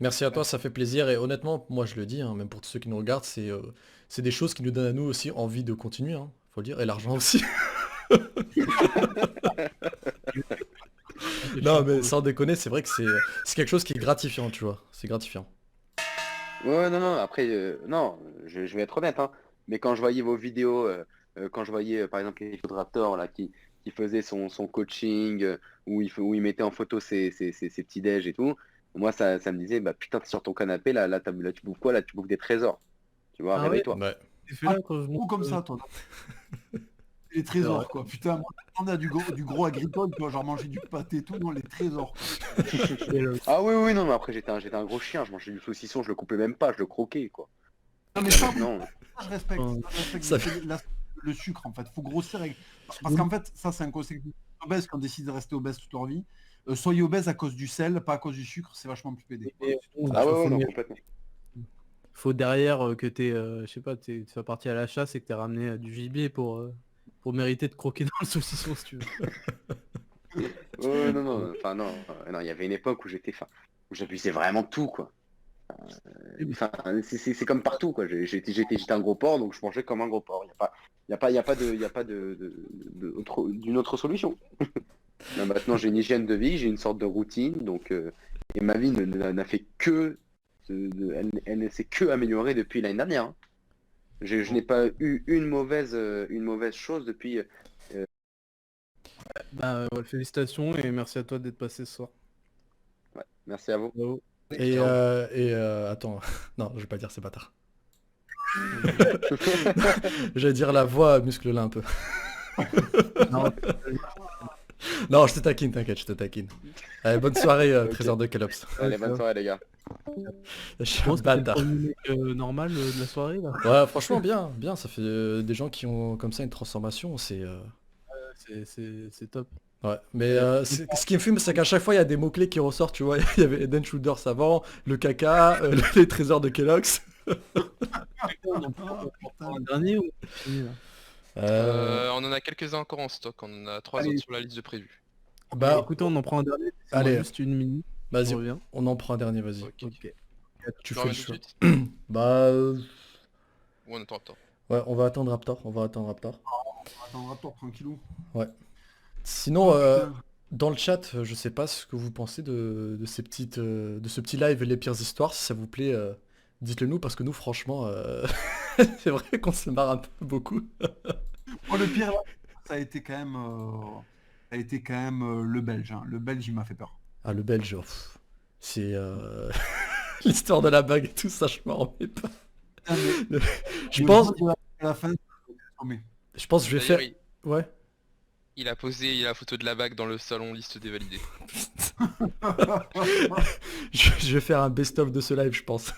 [SPEAKER 2] Merci à toi, ça fait plaisir et honnêtement, moi je le dis, hein, même pour tous ceux qui nous regardent, c'est des choses qui nous donnent à nous aussi envie de continuer, hein, faut le dire, et l'argent aussi. Non mais sans déconner, c'est vrai que c'est quelque chose qui est gratifiant, tu vois, c'est gratifiant.
[SPEAKER 6] Ouais, ouais, non, non, après, non, je vais être honnête, hein, mais quand je voyais vos vidéos, quand je voyais par exemple les vidéos de Raptor là, qui qui faisait son coaching, où il mettait en photo ses petits déj et tout, moi ça me disait, bah putain, t'es sur ton canapé, là tu bouffes quoi? Là tu bouffes des trésors. Tu vois,
[SPEAKER 5] Ah ouais?
[SPEAKER 6] réveille-toi.
[SPEAKER 2] Ouais.
[SPEAKER 5] T'es fait là quand je
[SPEAKER 1] Gros
[SPEAKER 5] monte,
[SPEAKER 1] comme ça, toi. Les trésors,
[SPEAKER 5] vrai.
[SPEAKER 1] quoi. Putain, moi, j'attendais à du gros agricole, tu vois, genre manger du pâté et tout, non, les trésors.
[SPEAKER 6] Ah oui, non, mais après j'étais un gros chien, je mangeais du saucisson, je le coupais même pas, je le croquais, quoi.
[SPEAKER 1] Non, mais ça, oui,
[SPEAKER 6] Non.
[SPEAKER 1] ça, je respecte.
[SPEAKER 5] Ouais.
[SPEAKER 1] Ça, je respecte.
[SPEAKER 2] Ça
[SPEAKER 1] C'est le sucre, en fait. Faut grossir avec... Parce qu'en fait, ça, c'est un conseil des obèses qui ont décidé de rester obèses toute leur vie. Soyez obèse à cause du sel, pas à cause du sucre, c'est vachement plus pédé.
[SPEAKER 5] Et bon,
[SPEAKER 6] Ah
[SPEAKER 5] faut
[SPEAKER 6] ouais, non,
[SPEAKER 5] mieux-
[SPEAKER 6] complètement.
[SPEAKER 5] faut derrière que t'es, je sais pas, tu sois parti à la chasse et que t'aies ramené du gibier pour mériter de croquer dans le saucisson si tu veux.
[SPEAKER 6] Ouais, non, enfin non, non, il y avait une époque où où j'abusais vraiment de tout, quoi. Enfin, c'est comme partout, quoi. J'étais un gros porc, donc je mangeais comme un gros porc. Y a pas d'une autre solution. Là, maintenant, j'ai une hygiène de vie, j'ai une sorte de routine, donc et ma vie n'a fait que elle ne s'est que améliorée depuis l'année dernière. Hein. Je n'ai pas eu une mauvaise chose depuis.
[SPEAKER 5] Bah ouais, félicitations et merci à toi d'être passé ce soir.
[SPEAKER 6] Ouais, merci à vous.
[SPEAKER 5] Bravo.
[SPEAKER 2] Et, attends, non, je vais pas dire c'est bâtard. J'allais dire la voix muscle-là un peu.
[SPEAKER 5] Non,
[SPEAKER 2] Non, je te taquine, t'inquiète, je te taquine. Allez, bonne soirée, trésor de Kelops.
[SPEAKER 6] Allez, bonne soirée, les gars.
[SPEAKER 2] Je suis
[SPEAKER 5] je
[SPEAKER 2] un
[SPEAKER 5] pense que c'est le
[SPEAKER 2] bâtard.
[SPEAKER 5] premier mec normal de la soirée là.
[SPEAKER 2] Ouais, franchement, bien, ça fait des gens qui ont comme ça une transformation, c'est...
[SPEAKER 5] C'est top.
[SPEAKER 2] Ouais, mais ce qui me fume, c'est qu'à chaque fois, il y a des mots-clés qui ressortent, tu vois. Il y avait Eden Shoulders avant, le caca, les trésors de Kellogg's.
[SPEAKER 5] Un dernier ou fini, là
[SPEAKER 7] On en a quelques-uns encore en stock, on en a 3
[SPEAKER 5] Allez.
[SPEAKER 7] autres sur la liste de prévus.
[SPEAKER 2] Bah,
[SPEAKER 5] Écoutez, on en prend un dernier.
[SPEAKER 2] Allez.
[SPEAKER 5] Juste une minute.
[SPEAKER 2] vas-y,
[SPEAKER 5] On revient.
[SPEAKER 2] on en prend un dernier, vas-y.
[SPEAKER 7] Ok.
[SPEAKER 5] Ok.
[SPEAKER 2] Tu
[SPEAKER 7] Tu
[SPEAKER 2] fais le
[SPEAKER 7] reviens tout
[SPEAKER 2] choix.
[SPEAKER 7] de suite
[SPEAKER 2] Bah,
[SPEAKER 7] Ou on attend Raptor?
[SPEAKER 2] ouais, on va attendre Raptor,
[SPEAKER 1] Attends, rapport, tranquillou.
[SPEAKER 2] Sinon,
[SPEAKER 1] Oh, putain.
[SPEAKER 2] dans le chat, je sais pas ce que vous pensez de ces petites, de ce petit live Les Pires Histoires, si ça vous plaît, dites-le nous, parce que nous, franchement, c'est vrai qu'on se marre un peu beaucoup.
[SPEAKER 1] Oh, le pire, là, ça a été quand même, le Belge. Hein. Le Belge, il m'a fait peur.
[SPEAKER 2] Ah, le Belge, pff, c'est l'histoire de la bague et tout ça, je m'en remets pas.
[SPEAKER 1] Putain, mais
[SPEAKER 2] Je
[SPEAKER 1] le
[SPEAKER 2] pense,
[SPEAKER 1] jour de la fin, mais
[SPEAKER 2] je pense que je vais faire...
[SPEAKER 7] D'ailleurs,
[SPEAKER 2] Ouais.
[SPEAKER 7] il a posé la photo de la bague dans le salon liste des validés.
[SPEAKER 2] Je vais faire un best-of de ce live, je pense.